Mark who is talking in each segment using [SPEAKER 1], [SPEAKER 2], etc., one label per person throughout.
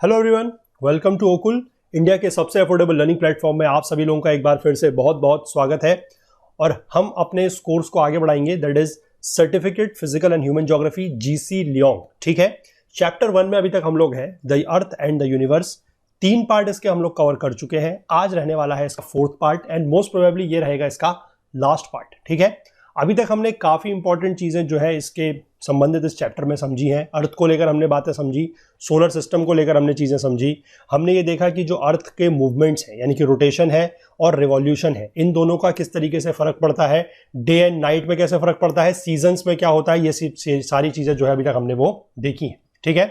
[SPEAKER 1] Hello everyone, welcome to ओकुल, India के सबसे अफोर्डेबल लर्निंग प्लेटफॉर्म में आप सभी लोगों का एक बार फिर से बहुत बहुत स्वागत है। और हम अपने इस कोर्स को आगे बढ़ाएंगे, that is certificate physical and human geography GC Leong. ठीक है, चैप्टर 1 में अभी तक हम लोग हैं the earth and the universe. 3 part इसके हम लोग कवर कर चुके हैं। आज रहने वाला है इसका 4th part and most probably ये रहेगा इसका लास्ट पार्ट। ठीक है, अभी तक हमने काफ़ी इंपॉर्टेंट चीज़ें जो है इसके संबंधित इस चैप्टर में समझी हैं। अर्थ को लेकर हमने बातें समझी, सोलर सिस्टम को लेकर हमने चीज़ें समझी। हमने ये देखा कि जो अर्थ के मूवमेंट्स हैं, यानी कि रोटेशन है और रिवॉल्यूशन है, इन दोनों का किस तरीके से फ़र्क पड़ता है, डे एंड नाइट में कैसे फ़र्क पड़ता है, सीजन्स में क्या होता है, ये सारी चीज़ें जो है अभी तक हमने वो देखी हैं। ठीक है,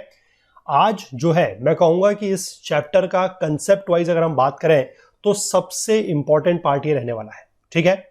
[SPEAKER 1] आज जो है मैं कहूँगा कि इस चैप्टर का कंसेप्ट वाइज अगर हम बात करें तो सबसे इंपॉर्टेंट पार्ट ये रहने वाला है। ठीक है,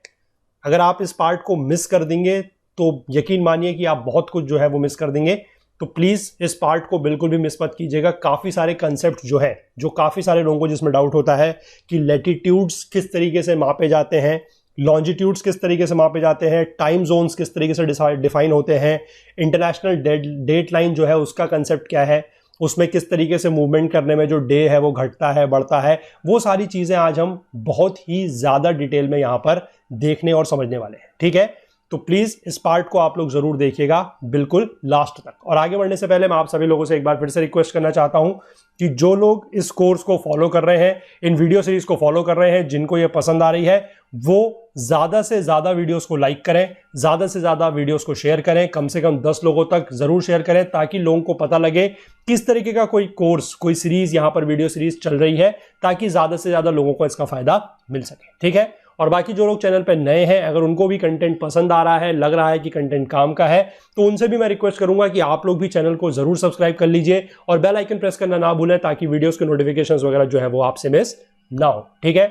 [SPEAKER 1] अगर आप इस पार्ट को मिस कर देंगे तो यकीन मानिए कि आप बहुत कुछ जो है वो मिस कर देंगे। तो प्लीज इस पार्ट को बिल्कुल भी मिस मत कीजिएगा। काफी सारे कंसेप्ट जो है, जो काफी सारे लोगों को जिसमें डाउट होता है कि लैटिट्यूड्स किस तरीके से मापे जाते हैं, लॉन्जिट्यूड्स किस तरीके से मापे जाते हैं, टाइम जोन्स किस तरीके से डिफाइन होते हैं, इंटरनेशनल डेट लाइन जो है उसका कंसेप्ट क्या है, उसमें किस तरीके से मूवमेंट करने में जो डे है वो घटता है बढ़ता है, वो सारी चीज़ें आज हम बहुत ही ज़्यादा डिटेल में यहाँ पर देखने और समझने वाले हैं। ठीक है, तो प्लीज़ इस पार्ट को आप लोग ज़रूर देखिएगा बिल्कुल लास्ट तक। और आगे बढ़ने से पहले मैं आप सभी लोगों से एक बार फिर से रिक्वेस्ट करना चाहता हूं कि जो लोग इस कोर्स को फॉलो कर रहे हैं, इन वीडियो सीरीज को फॉलो कर रहे हैं, जिनको ये पसंद आ रही है, वो ज़्यादा से ज़्यादा वीडियोस को लाइक करें, ज़्यादा से ज़्यादा वीडियोस को शेयर करें, कम से कम 10 लोगों तक ज़रूर शेयर करें, ताकि लोगों को पता लगे किस तरीके का कोई कोर्स, कोई सीरीज यहाँ पर वीडियो सीरीज चल रही है, ताकि ज़्यादा से ज़्यादा लोगों को इसका फायदा मिल सके। ठीक है, और बाकी जो लोग चैनल पर नए हैं, अगर उनको भी कंटेंट पसंद आ रहा है, लग रहा है कि कंटेंट काम का है, तो उनसे भी मैं रिक्वेस्ट करूंगा कि आप लोग भी चैनल को जरूर सब्सक्राइब कर लीजिए और बेल आइकन प्रेस करना ना भूलें, ताकि वीडियोस के नोटिफिकेशंस वगैरह जो है वो आपसे मिस ना हो। ठीक है,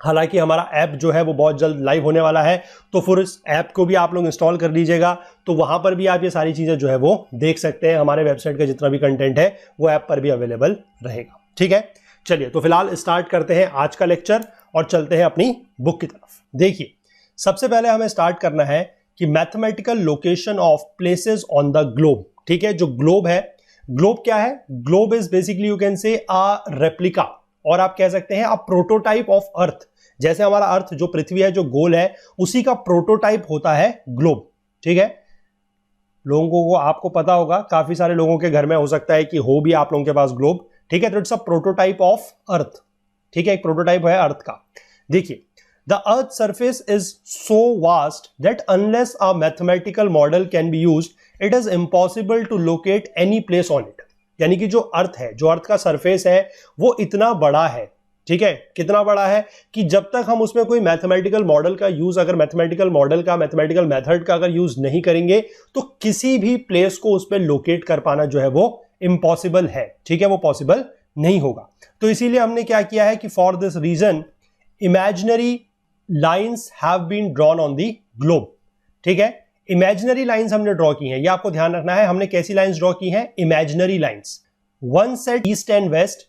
[SPEAKER 1] हालांकि हमारा ऐप जो है वो बहुत जल्द लाइव होने वाला है, तो फिर इस ऐप को भी आप लोग इंस्टॉल कर लीजिएगा, तो वहां पर भी आप ये सारी चीजें जो है वो देख सकते हैं। हमारे वेबसाइट का जितना भी कंटेंट है वो ऐप पर भी अवेलेबल रहेगा। ठीक है, चलिए तो फिलहाल स्टार्ट करते हैं आज का लेक्चर और चलते हैं अपनी बुक की तरफ। देखिए, सबसे पहले हमें स्टार्ट करना है कि mathematical location of places on the globe. ठीक है, जो ग्लोब है, ग्लोब क्या है? Globe is basically you can say a replica, और आप कह सकते हैं अ प्रोटोटाइप ऑफ अर्थ। जैसे हमारा अर्थ जो पृथ्वी है, जो गोल है, उसी का प्रोटोटाइप होता है ग्लोब। ठीक है, लोगों को आपको पता होगा, काफी सारे लोगों के घर में हो सकता है कि हो भी आप लोगों के पास ग्लोब। ठीक है, तो it's a prototype of earth. ठीक है, एक प्रोटोटाइप है अर्थ का। देखिए, the earth surface is so vast that unless a mathematical model can be used it is impossible to locate any place on it. यानी कि जो अर्थ है, जो अर्थ का सरफेस है, वो इतना बड़ा है। ठीक है, कितना बड़ा है कि जब तक हम उसमें कोई मैथमेटिकल मॉडल का यूज, अगर मैथमेटिकल मॉडल का, मैथमेटिकल मेथड का अगर यूज नहीं करेंगे, तो किसी भी प्लेस को उस पर लोकेट कर पाना जो है वो इम्पॉसिबल है। ठीक है, वो पॉसिबल नहीं होगा। तो इसीलिए हमने क्या किया है कि for this reason imaginary lines have been drawn on the globe. ठीक है, इमेजिनरी लाइंस हमने ड्रॉ की हैं, ये आपको ध्यान रखना है। हमने कैसी लाइंस ड्रॉ की हैं? Imaginary lines. One set east and west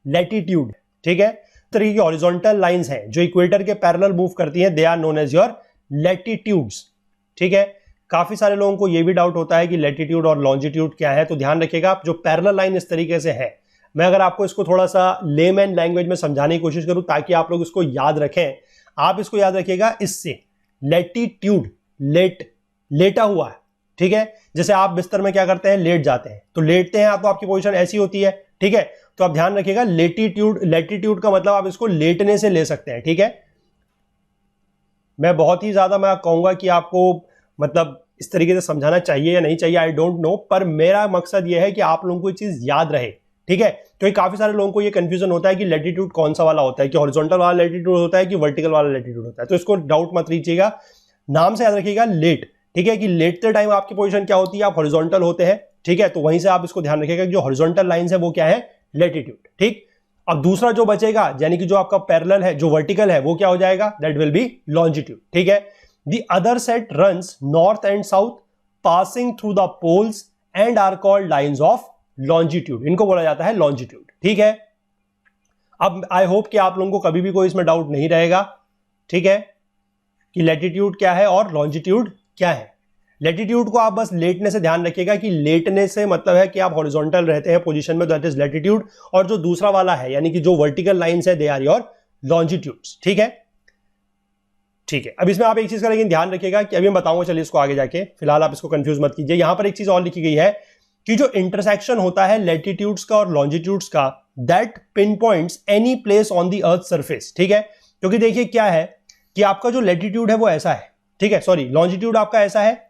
[SPEAKER 1] latitude. ठीक है, तरीके की हॉरिजॉन्टल लाइंस हैं जो इक्वेटर के पैरेलल मूव करती हैं, they are known as your latitudes. ठीक है, काफी सारे लोगों को यह भी डाउट होता है कि लैटिट्यूड और लॉन्जिट्यूड क्या है, तो ध्यान रखिएगा, जो पैरेलल लाइन इस तरीके से है, मैं अगर आपको इसको थोड़ा सा लेमैन लैंग्वेज में समझाने की कोशिश करूं ताकि आप लोग इसको याद रखें, आप इसको याद रखिएगा इससे, लैटिट्यूड लेटा हुआ है। ठीक है, जैसे आप बिस्तर में क्या करते हैं? लेट जाते हैं, तो लेटते हैं तो आपकी पोजीशन ऐसी होती है। ठीक है, तो आप ध्यान रखिएगा, लैटिट्यूड का मतलब आप इसको लेटने से ले सकते हैं। ठीक है, मैं बहुत ही ज्यादा मैं कहूंगा कि आपको मतलब इस तरीके से समझाना चाहिए या नहीं चाहिए, आई डोंट नो, पर मेरा मकसद यह है कि आप लोगों को ये चीज याद रहे। ठीक है, क्योंकि काफी सारे लोगों को ये कंफ्यूजन होता है कि लैटिट्यूड कौन सा वाला होता है, कि हॉरिजॉन्टल वाला लैटिट्यूड होता है कि वर्टिकल वाला लैटिट्यूड होता है। तो इसको डाउट मत लीजिएगा, नाम से याद रखिएगा लेट। ठीक है, कि लेटते टाइम आपकी पोजीशन क्या होती है? आप हॉरिजॉन्टल होते हैं। ठीक है, तो वहीं से आप इसको ध्यान रखिएगा कि जो हॉरिजॉन्टल लाइंस है वो क्या है? लैटिट्यूड। ठीक, अब दूसरा जो बचेगा, यानी कि जो आपका पैरेलल है, जो वर्टिकल है, वो क्या हो जाएगा? That will be longitude. ठीक है, the other set runs north and south passing through the poles and are called lines of longitude. इनको बोला जाता है लॉन्जिट्यूड। ठीक है, अब आई होप कि आप लोगों को कभी भी कोई इसमें डाउट नहीं रहेगा। ठीक है, कि लैटिट्यूड क्या है और लॉन्जिट्यूड क्या है। लैटिट्यूड को आप बस लेटने से ध्यान रखिएगा कि लेटने से मतलब है कि आप हॉरिजॉन्टल रहते हैं पोजीशन में, दैट इज लैटिट्यूड। और जो दूसरा वाला है यानी कि जो वर्टिकल लाइंस है दे आर योर लॉन्जिट्यूड्स। ठीक है, ठीक है। अब इसमें आप एक चीज का लेकिन ध्यान रखिएगा कि अभी मैं बताऊंगा, चलिए इसको आगे जाके, फिलहाल आप इसको कंफ्यूज मत कीजिए। यहां पर एक चीज और लिखी गई है कि जो इंटरसेक्शन होता है लैटिट्यूड्स का और लॉन्जिट्यूड्स का, that pin points any place on the earth surface. ठीक है, क्योंकि देखिए क्या है कि आपका जो लैटिट्यूड है वो ऐसा है, ठीक है, सॉरी लॉन्जिट्यूड आपका ऐसा है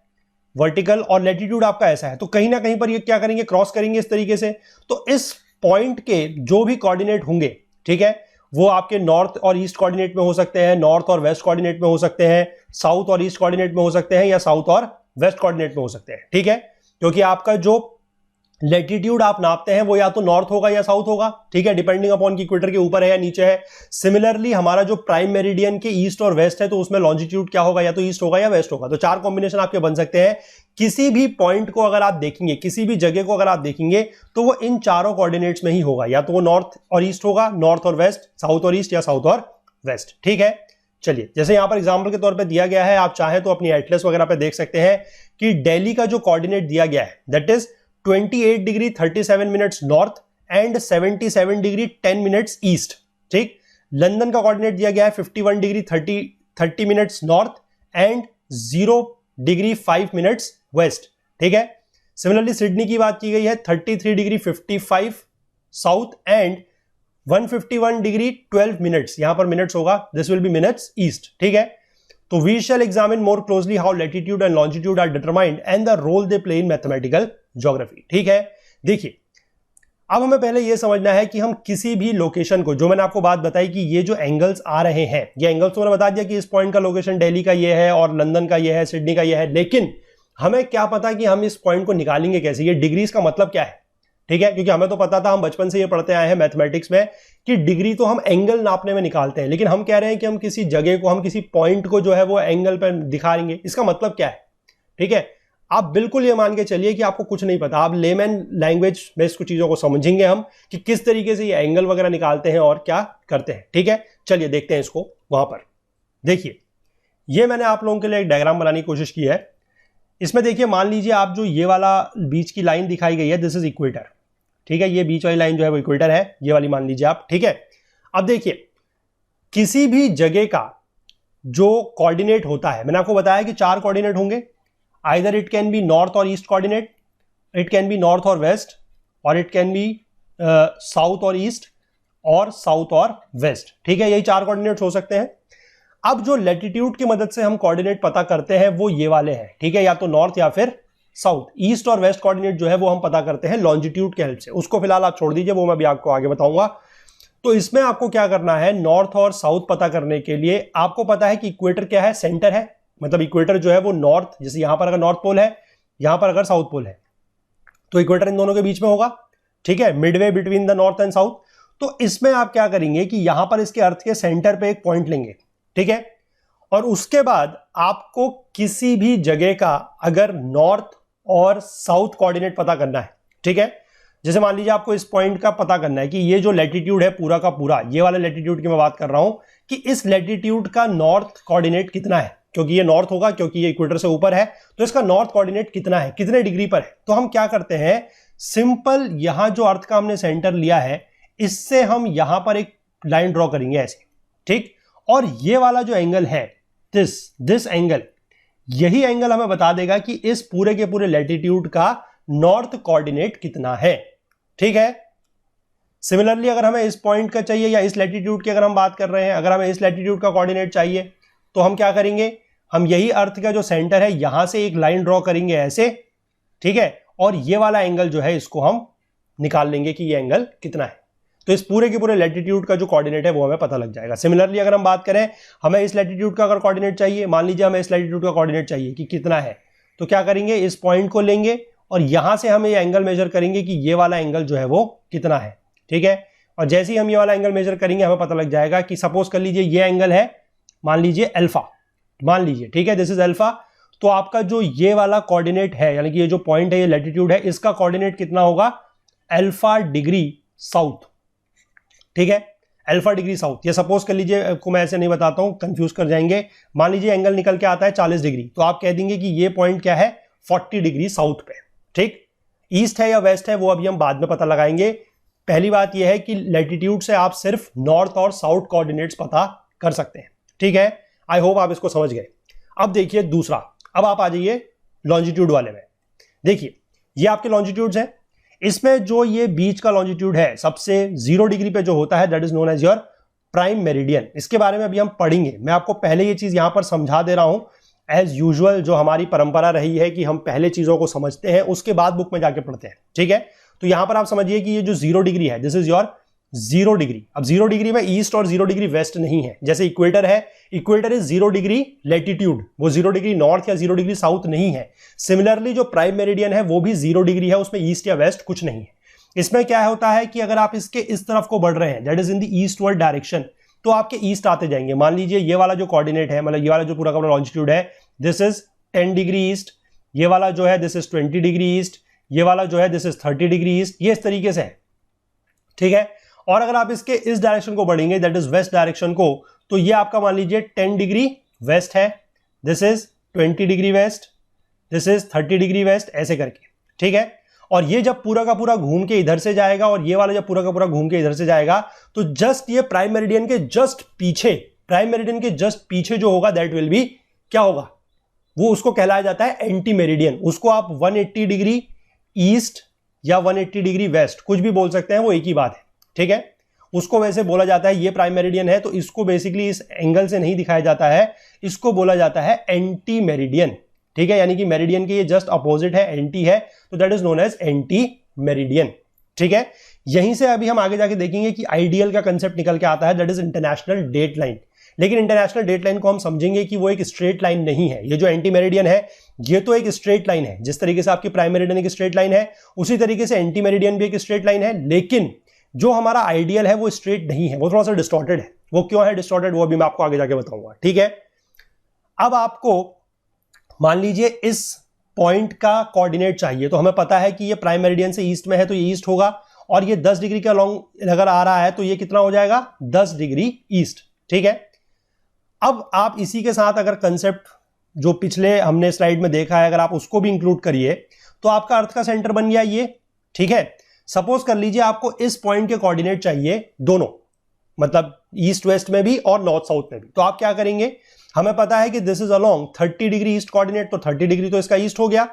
[SPEAKER 1] वर्टिकल, और लैटिट्यूड आपका ऐसा है, तो कहीं ना कहीं पर ये क्या करेंगे, क्रॉस करेंगे इस तरीके से। तो इस पॉइंट के जो भी कोऑर्डिनेट होंगे, ठीक है, वो आपके नॉर्थ और ईस्ट कोऑर्डिनेट में हो सकते हैं, नॉर्थ और वेस्ट कोऑर्डिनेट में हो सकते हैं, साउथ और ईस्ट कोऑर्डिनेट में हो सकते हैं, या साउथ और वेस्ट कोऑर्डिनेट में हो सकते हैं। ठीक है, क्योंकि आपका जो लैटिट्यूड आप नापते हैं वो या तो नॉर्थ होगा या साउथ होगा, ठीक है, डिपेंडिंग अपॉन कि इक्वेटर के ऊपर है या नीचे है। सिमिलरली हमारा जो प्राइम मेरिडियन के ईस्ट और वेस्ट है, तो उसमें लॉन्जिट्यूड क्या होगा, या तो ईस्ट होगा या वेस्ट होगा। तो चार कॉम्बिनेशन आपके बन सकते हैं। किसी भी पॉइंट को अगर आप देखेंगे, किसी भी जगह को अगर आप देखेंगे, तो वो इन चारों कोऑर्डिनेट्स में ही होगा, या तो वो नॉर्थ और ईस्ट होगा, नॉर्थ और वेस्ट, साउथ और ईस्ट, या साउथ और वेस्ट। ठीक है, चलिए जैसे यहां पर एग्जांपल के तौर पे दिया गया है, आप चाहे तो अपनी एटलस वगैरह पे देख सकते हैं कि दिल्ली का जो कोऑर्डिनेट दिया गया है that is 28 degree 37 minutes north and 77 degree 10 minutes east. ठीक, लंदन का कोऑर्डिनेट दिया गया है 51 degree 30 minutes north and 0 degree 5 minutes west. ठीक है, सिमिलरली सिडनी की बात की गई है 33 degree 55 south and 151 degree 12 minutes, यहां पर मिनट्स होगा, this will be minutes east. ठीक है, तो we shall examine more closely how latitude and longitude are determined and the role they play in mathematical geography. ठीक है, देखिए अब हमें पहले यह समझना है कि हम किसी भी लोकेशन को, जो मैंने आपको बात बताई कि ये जो एंगल्स आ रहे हैं, ये एंगल्स तो मैंने बता दिया कि इस पॉइंट का लोकेशन दिल्ली का ये है और लंदन का ये है, सिडनी का ये है, लेकिन हमें क्या पता कि हम इस पॉइंट को निकालेंगे कैसे, ये डिग्रीज का मतलब क्या है। ठीक है, क्योंकि हमें तो पता था, हम बचपन से ये पढ़ते आए हैं मैथमेटिक्स में कि डिग्री तो हम एंगल नापने में निकालते हैं, लेकिन हम कह रहे हैं कि हम किसी जगह को, हम किसी पॉइंट को जो है वो एंगल पर दिखाएंगे, इसका मतलब क्या है। ठीक है, आप बिल्कुल ये मान के चलिए कि आपको कुछ नहीं पता, आप लेमैन लैंग्वेज में इसको चीजों को समझेंगे हम कि किस तरीके से ये एंगल वगैरह निकालते हैं और क्या करते हैं। ठीक है, चलिए देखते हैं इसको। वहां पर देखिए, ये मैंने आप लोगों के लिए एक डायग्राम बनाने की कोशिश की है। इसमें देखिए, मान लीजिए आप जो ये वाला बीच की लाइन दिखाई गई है, दिस इज इक्वेटर। ठीक है, ये बीच वाली लाइन जो है वो इक्वेटर है, ये वाली मान लीजिए आप। ठीक है, अब देखिए किसी भी जगह का जो कोऑर्डिनेट होता है, मैंने आपको बताया कि चार कोऑर्डिनेट होंगे, either it can be north और east coordinate, it can be north और वेस्ट, और इट कैन बी साउथ और ईस्ट, और साउथ और वेस्ट। ठीक है, यही चार कोऑर्डिनेट्स हो सकते हैं। अब जो लैटिट्यूड की मदद से हम कोऑर्डिनेट पता करते हैं वो ये वाले हैं। ठीक है, या तो नॉर्थ या फिर साउथ। ईस्ट और वेस्ट कोऑर्डिनेट जो है वो हम पता करते हैं लॉन्जिट्यूड के हेल्प से, उसको फिलहाल आप छोड़ दीजिए, वो मैं भी आपको आगे बताऊंगा। तो इसमें आपको क्या करना है, नॉर्थ और साउथ पता करने के लिए आपको पता है कि इक्वेटर क्या है, सेंटर है, मतलब इक्वेटर जो है वो नॉर्थ, जैसे यहां पर अगर नॉर्थ पोल है, यहां पर अगर साउथ पोल है, तो इक्वेटर इन दोनों के बीच में होगा। ठीक है, Midway between the north and south. तो इसमें आप क्या करेंगे कि यहां पर इसके अर्थ के सेंटर पे एक पॉइंट लेंगे। ठीक है, और उसके बाद आपको किसी भी जगह का अगर नॉर्थ और साउथ कोऑर्डिनेट पता करना है, ठीक है, जैसे मान लीजिए आपको इस पॉइंट का पता करना है कि ये जो लैटिट्यूड है पूरा का पूरा, ये वाला लैटिट्यूड की मैं बात कर रहा हूं कि इस लैटिट्यूड का नॉर्थ कोऑर्डिनेट कितना है, क्योंकि ये नॉर्थ होगा, क्योंकि ये इक्वेटर से ऊपर है, तो इसका नॉर्थ कोऑर्डिनेट कितना है, कितने डिग्री पर है। तो हम क्या करते हैं, सिंपल यहां जो अर्थ का हमने सेंटर लिया है, इससे हम यहां पर एक लाइन ड्रॉ करेंगे ऐसे। ठीक, और ये वाला जो एंगल है, दिस एंगल, यही एंगल हमें बता देगा कि इस पूरे के पूरे लैटिट्यूड का नॉर्थ कोऑर्डिनेट कितना है। ठीक है, सिमिलरली अगर हमें इस पॉइंट का चाहिए, या इस लैटिट्यूड की अगर हम बात कर रहे हैं, अगर हमें इस लैटिट्यूड का कोऑर्डिनेट चाहिए, तो हम क्या करेंगे, हम यही अर्थ का जो सेंटर है यहां से एक लाइन ड्रॉ करेंगे ऐसे। ठीक है, और ये वाला एंगल जो है इसको हम निकाल लेंगे कि ये एंगल कितना है। तो इस पूरे के पूरे लैटिट्यूड का जो कोऑर्डिनेट है वो हमें पता लग जाएगा। सिमिलरली अगर हम बात करें, हमें इस लैटिट्यूड का अगर कोऑर्डिनेट चाहिए, मान लीजिए हमें इस लैटिट्यूड का कोऑर्डिनेट चाहिए कि कितना है, तो क्या करेंगे, इस पॉइंट को लेंगे और यहां से हम ये एंगल मेजर करेंगे कि ये वाला एंगल जो है वो कितना है। ठीक है, और जैसे ही हम ये वाला एंगल मेजर करेंगे हमें पता लग जाएगा कि सपोज कर लीजिए ये एंगल है, मान लीजिए अल्फा, मान लीजिए, ठीक है, दिस इज अल्फा। तो आपका जो ये वाला कोऑर्डिनेट है, यानी कि ये जो पॉइंट है, ये लैटिट्यूड है, इसका कोऑर्डिनेट कितना होगा, अल्फा डिग्री साउथ। ठीक है, अल्फा डिग्री साउथ। ये सपोज कर लीजिए, आपको मैं ऐसे नहीं बताता हूं, कंफ्यूज कर जाएंगे। मान लीजिए एंगल निकल के आता है 40 डिग्री, तो आप कह देंगे कि ये पॉइंट क्या है, 40 डिग्री साउथ पे। ठीक, ईस्ट है या वेस्ट है वो अभी हम बाद में पता लगाएंगे। पहली बात यह है कि लैटिट्यूड से आप सिर्फ नॉर्थ और साउथ कोऑर्डिनेट्स पता कर सकते हैं। ठीक है, आई होप आप इसको समझ गए। अब देखिए दूसरा, अब आप आ जाइए लॉन्जिट्यूड वाले में। देखिए ये आपके लॉन्जिट्यूड्स हैं, इसमें जो ये बीच का लॉन्जिट्यूड है सबसे 0 डिग्री पे जो होता है that is known as your prime meridian. इसके बारे में अभी हम पढ़ेंगे, मैं आपको पहले ये चीज यहां पर समझा दे रहा हूं। एज यूजुअल जो हमारी परंपरा रही है कि हम पहले चीजों को समझते हैं उसके बाद बुक में जाके पढ़ते हैं। ठीक है, तो यहां पर आप समझिए कि ये जो 0 डिग्री है दिस इज योर 0 डिग्री। अब 0 डिग्री में ईस्ट और 0 डिग्री वेस्ट नहीं है, जैसे इक्वेटर है, इक्वेटर इज 0 डिग्री लैटिट्यूड, वो 0 डिग्री नॉर्थ या 0 डिग्री साउथ नहीं है। सिमिलरली जो प्राइम मेरिडियन है वो भी 0 डिग्री है, उसमें ईस्ट या वेस्ट कुछ नहीं है। इसमें क्या होता है कि अगर आप इसके इस तरफ को बढ़ रहे हैं that is in the eastward direction, तो आपके ईस्ट आते जाएंगे। मान लीजिए ये वाला जो कोऑर्डिनेट है, मतलब ये वाला जो पूरा का पूरा लॉन्जिट्यूड है दिस इज 10 डिग्री ईस्ट, ये वाला जो है दिस इज 20 डिग्री ईस्ट, ये वाला जो है दिस इज 30 डिग्री ईस्ट, ये इस तरीके से है। ठीक है, और अगर आप इसके इस डायरेक्शन को बढ़ेंगे दैट इज वेस्ट डायरेक्शन को, तो ये आपका मान लीजिए 10 डिग्री वेस्ट है, this is 20 degree waste, this is 30 degree waste, ऐसे करके। ठीक है, और ये जब पूरा का पूरा घूम के इधर से जाएगा और ये वाला जब पूरा का पूरा घूम के इधर से जाएगा, तो जस्ट ये प्राइम मेरिडियन के जस्ट पीछे, प्राइम मेरिडियन के जस्ट पीछे जो होगा दैट विल बी क्या होगा, वो उसको कहलाया जाता है एंटी मेरिडियन। उसको आप 180 डिग्री ईस्ट या 180 डिग्री वेस्ट कुछ भी बोल सकते हैं, वो एक ही बात है। ठीक है, उसको वैसे बोला जाता है, ये प्राइम मेरिडियन है तो इसको बेसिकली इस एंगल से नहीं दिखाया जाता है, इसको बोला जाता है एंटी मेरिडियन। ठीक है, यानी कि मेरिडियन के ये जस्ट अपोजिट है, एंटी है, तो that is known as anti meridian. ठीक है, यहीं से अभी हम आगे जाके देखेंगे कि आइडियल का कंसेप्ट निकल के आता है that is international date line. लेकिन इंटरनेशनल डेट लाइन को हम समझेंगे कि वो एक स्ट्रेट लाइन नहीं है। ये जो एंटी मेरिडियन है ये तो एक स्ट्रेट लाइन है, जिस तरीके से आपकी प्राइम मेरिडियन एक स्ट्रेट लाइन है उसी तरीके से एंटी मेरिडियन भी एक स्ट्रेट लाइन है। लेकिन जो हमारा आइडियल है वो स्ट्रेट नहीं है, वो थोड़ा सा डिस्टॉर्टेड है। वो क्यों है डिस्टॉर्टेड वो भी मैं आपको आगे जाके बताऊंगा। ठीक है, अब आपको मान लीजिए इस पॉइंट का कोऑर्डिनेट चाहिए, तो हमें पता है कि ये प्राइम मेरिडियन से ईस्ट में है तो ये ईस्ट होगा, और ये 10 डिग्री के अलोंग अगर आ रहा है तो ये कितना हो जाएगा 10 डिग्री ईस्ट। ठीक है, अब आप इसी के साथ अगर कंसेप्ट जो पिछले हमने स्लाइड में देखा है अगर आप उसको भी इंक्लूड करिए तो आपका अर्थ का सेंटर बन गया ये। ठीक है, सपोज कर लीजिए आपको इस पॉइंट के कोऑर्डिनेट चाहिए दोनों, मतलब ईस्ट वेस्ट में भी और नॉर्थ साउथ में भी, तो आप क्या करेंगे, हमें पता है कि this is along 30 degree east coordinate, तो 30 डिग्री तो इसका ईस्ट हो गया,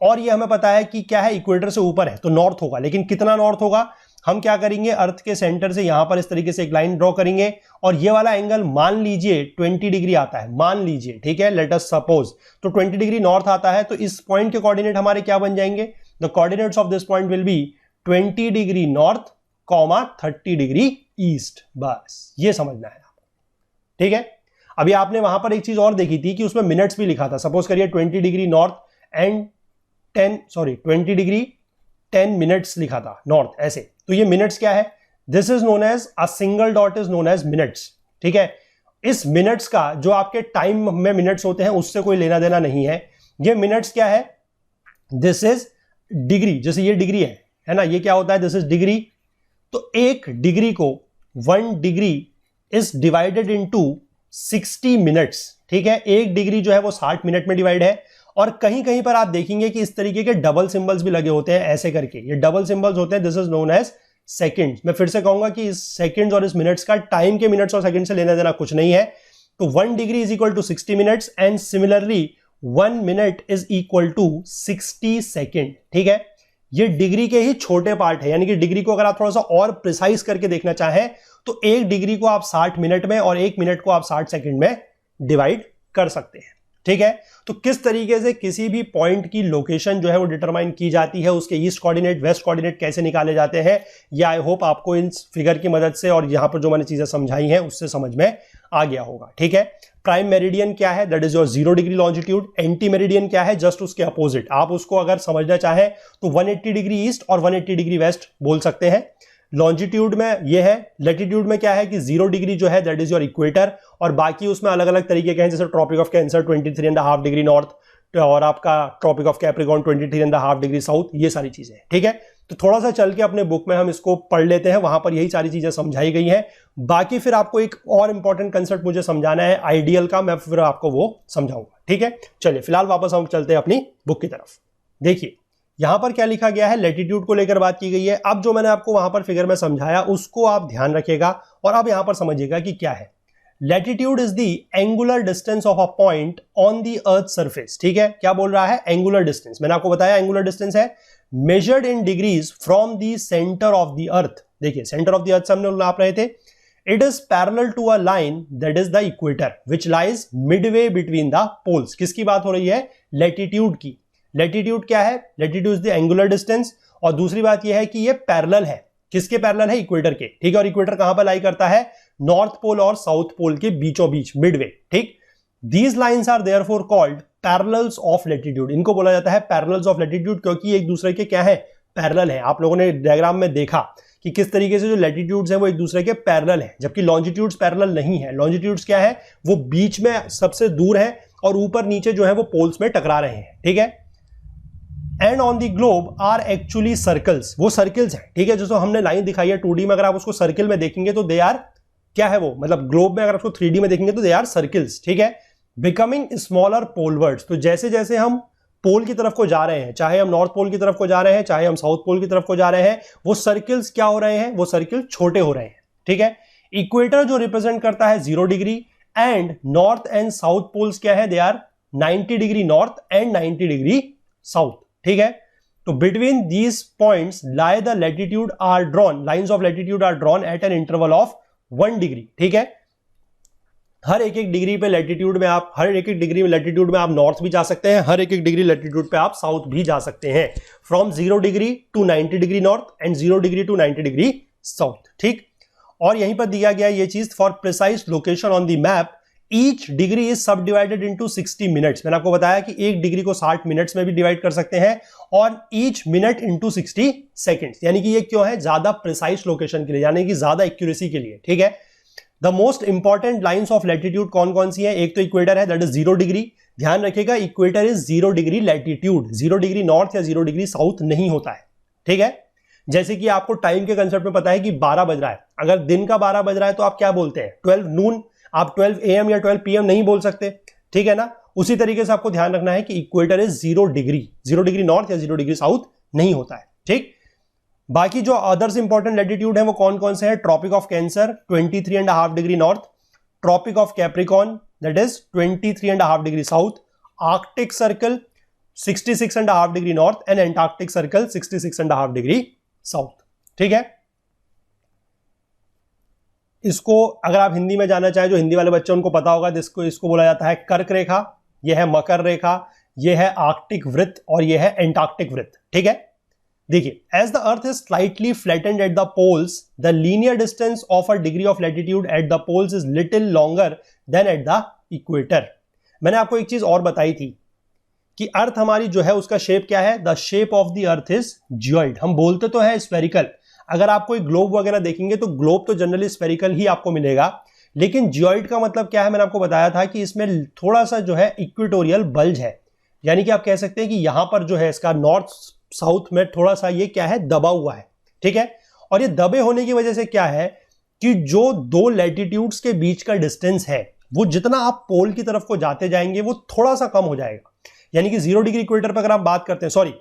[SPEAKER 1] और ये हमें पता है कि क्या है इक्वेटर से ऊपर है तो नॉर्थ होगा। लेकिन कितना नॉर्थ होगा, हम क्या करेंगे अर्थ के सेंटर से यहां पर इस तरीके से एक लाइन ड्रॉ करेंगे, और ये वाला एंगल मान लीजिए 20 डिग्री आता है, मान लीजिए। ठीक है, लेट अस सपोज, तो 20 डिग्री नॉर्थ आता है, तो इस पॉइंट के कोऑर्डिनेट हमारे क्या बन जाएंगे, the coordinates of this point will be 20 degree north, 30 degree east. बस ये समझना है आपको। ठीक है, अभी आपने वहां पर एक चीज और देखी थी कि उसमें मिनट्स भी लिखा था। सपोज करिए 20 degree north and 20 degree 10 minutes लिखा था नॉर्थ, ऐसे। तो ये मिनट्स क्या है, this is known as a single dot is known as minutes. ठीक है, इस मिनट्स का जो आपके टाइम में मिनट्स होते हैं उससे कोई लेना देना नहीं है। ये मिनट्स क्या है, दिस इज डिग्री, जैसे ये डिग्री है ना, ये क्या होता है दिस इज डिग्री। तो एक डिग्री को 1 degree is divided into 60 minutes. ठीक है, एक डिग्री जो है वो 60 मिनट में डिवाइड है, और कहीं कहीं पर आप देखेंगे कि इस तरीके के डबल सिंबल्स भी लगे होते हैं ऐसे करके, ये डबल सिंबल्स होते हैं, this is known as seconds. मैं फिर से कहूंगा कि इस सेकंड्स और इस मिनट्स का टाइम के मिनट्स और सेकंड से लेना देना कुछ नहीं है। तो 1 degree is equal to 60 minutes and similarly 1 minute is equal to 60 second. ठीक है, ये डिग्री के ही छोटे पार्ट है, यानी कि डिग्री को अगर आप थोड़ा सा और प्रिसाइज करके देखना चाहें तो एक डिग्री को आप 60 मिनट में और 1 मिनट को आप 60 सेकंड में डिवाइड कर सकते हैं। ठीक है, तो किस तरीके से किसी भी पॉइंट की लोकेशन जो है वो डिटरमाइन की जाती है, उसके ईस्ट कोऑर्डिनेट वेस्ट कोऑर्डिनेट कैसे निकाले जाते हैं, ये आई होप आपको इन फिगर की मदद से और यहां पर जो मैंने चीजें समझाई हैं उससे समझ में आ गया होगा। ठीक है, प्राइम मेरिडियन क्या है, that is your 0 degree longitude. Anti meridian क्या है, जस्ट उसके अपोजिट। आप उसको अगर समझना चाहें तो 180 डिग्री ईस्ट और 180 डिग्री वेस्ट बोल सकते हैं। लॉन्जिट्यूड में ये है, लैटिट्यूड में क्या है कि 0 डिग्री जो है दैट इज योर इक्वेटर, और बाकी उसमें अलग अलग तरीके के हैं, जैसे Tropic of Cancer 23.5 degree north, और आपका Tropic of Capricorn 23.5 degree south, ये सारी चीजें, ठीक है। तो थोड़ा सा चल के अपने बुक में हम इसको पढ़ लेते हैं, वहां पर यही सारी चीजें समझाई गई हैं। बाकी फिर आपको एक और इंपॉर्टेंट कंसेप्ट मुझे समझाना है आइडियल का, मैं फिर आपको वो समझाऊंगा, ठीक है। चलिए फिलहाल वापस हम चलते हैं अपनी बुक की तरफ। देखिए यहां पर क्या लिखा गया है, लैटिट्यूड को लेकर बात की गई है। अब जो मैंने आपको वहां पर फिगर में समझाया उसको आप ध्यान रखिएगा और अब यहां पर समझिएगा कि क्या है। Latitude is the angular distance of a point on the earth surface, ठीक है। क्या बोल रहा है, एंगुलर डिस्टेंस। मैंने आपको बताया एंगुलर डिस्टेंस है measured in degrees from the centre of the अर्थ। देखिए सेंटर ऑफ द अर्थ से हमने नाप रहे थे। It is parallel to a line that is the equator which lies midway between the poles. किसकी बात हो रही है, लैटिट्यूड की। लैटिट्यूड क्या है, latitude is the angular distance, और दूसरी बात यह है कि ये पैरेलल है, किसके पैरेलल है, इक्वेटर के, ठीक है। और इक्वेटर कहां पर लाई करता है, नॉर्थ पोल और साउथ पोल के बीचों बीच, मिडवे, ठीक। These lines are therefore called parallels of latitude. इनको बोला जाता है पैरेलल्स ऑफ लैटिट्यूड क्योंकि एक दूसरे के क्या है, पैरेलल है। आप लोगों ने डायग्राम में देखा कि किस तरीके से जो लैटिट्यूड्स हैं वो एक दूसरे के पैरेलल है, जबकि लॉन्जिट्यूड्स पैरेलल नहीं है। लॉन्जिट्यूड्स क्या है, वो बीच में सबसे दूर है और ऊपर नीचे जो है वो पोल्स में टकरा रहे हैं, ठीक है। And on the globe are actually circles, वो सर्कल्स हैं, ठीक है। जो हमने लाइन दिखाई है 2D में, अगर आप उसको सर्किल में देखेंगे तो दे आर क्या है वो, मतलब ग्लोब में अगर उसको 3D में देखेंगे तो दे आर सर्कल्स, ठीक है। बिकमिंग स्मॉलर पोलवर्ड्स, तो जैसे जैसे हम पोल की तरफ को जा रहे हैं, चाहे हम नॉर्थ पोल की तरफ को जा रहे हैं, चाहे हम साउथ पोल की तरफ को जा रहे हैं, वो सर्कल्स क्या हो रहे हैं, वो सर्कल छोटे हो रहे हैं, ठीक है। इक्वेटर जो रिप्रेजेंट करता है 0 degree and north and south poles क्या है, they are 90 degree north and 90 degree south, ठीक है। तो between these points lie the latitude are drawn, lines of latitude are drawn at an interval of 1 degree, ठीक है। हर एक एक degree पे लैटिट्यूड में आप, हर एक एक डिग्री में लैटिट्यूड में आप नॉर्थ भी जा सकते हैं, हर एक एक डिग्री लैटिट्यूड पे आप साउथ भी जा सकते हैं, from 0 degree to 90 degree north and 0 degree to 90 degree south, ठीक। और यहीं पर दिया गया ये चीज, for precise location on the map each degree is subdivided into 60 minutes. मैंने आपको बताया कि एक डिग्री को 60 मिनट्स में भी डिवाइड कर सकते हैं, और ईच मिनट इनटू 60 सेकंड्स, यानी कि ये क्यों है, ज्यादा प्रिसाइज लोकेशन के लिए, यानी कि ज्यादा एक्यूरेसी के लिए, ठीक है। The most important lines of latitude कौन कौन सी है, एक तो इक्वेटर है, दैट इज 0 डिग्री। ध्यान रखिएगा equator is 0 degree latitude, 0 degree north या 0 डिग्री साउथ नहीं होता है, ठीक है। जैसे कि आपको टाइम के कंसेप्ट में पता है कि 12 बज रहा है, अगर दिन का 12 बज रहा है तो आप क्या बोलते हैं, 12 नून, आप 12 AM या 12 PM नहीं बोल सकते, ठीक है ना। उसी तरीके से आपको ध्यान रखना है कि इक्वेटर इज 0 डिग्री नॉर्थ या 0 डिग्री साउथ नहीं होता है, ठीक। बाकी जो अदर्स इंपॉर्टेंट लैटिट्यूड है वो कौन कौन से हैं, Tropic of Cancer 23.5 degree north, Tropic of Capricorn that is 23.5 degree south, Arctic Circle 66.5 degree north and Antarctic Circle 66.5 degree south, ठीक है। इसको अगर आप हिंदी में जानना चाहें, जो हिंदी वाले बच्चे उनको पता होगा, इसको बोला जाता है कर्क रेखा, यह है मकर रेखा, यह है आर्कटिक वृत्त और यह है एंटार्क्टिक वृत्त, ठीक है। देखिए, as the earth is slightly flattened at the poles, the linear distance of a degree of latitude at the poles is little longer than at the equator. मैंने आपको एक चीज और बताई थी कि अर्थ हमारी जो है उसका शेप क्या है, the shape of the earth is geoid. हम बोलते तो है स्फेरिकल, अगर आप कोई ग्लोब वगैरह देखेंगे तो ग्लोब तो जनरली स्फेरिकल ही आपको मिलेगा, लेकिन जियोइड का मतलब क्या है, मैंने आपको बताया था कि इसमें थोड़ा सा जो है इक्वेटोरियल बल्ज है, यानी कि आप कह सकते हैं कि यहां पर जो है इसका नॉर्थ साउथ में थोड़ा सा ये क्या है, दबा हुआ है, ठीक है। और ये दबे होने की वजह से क्या है कि जो दो लैटिट्यूड्स के बीच का डिस्टेंस है वो जितना आप पोल की तरफ को जाते जाएंगे वो थोड़ा सा कम हो जाएगा, यानी कि 0 डिग्री इक्वेटर पर अगर आप बात करते हैं, सॉरी,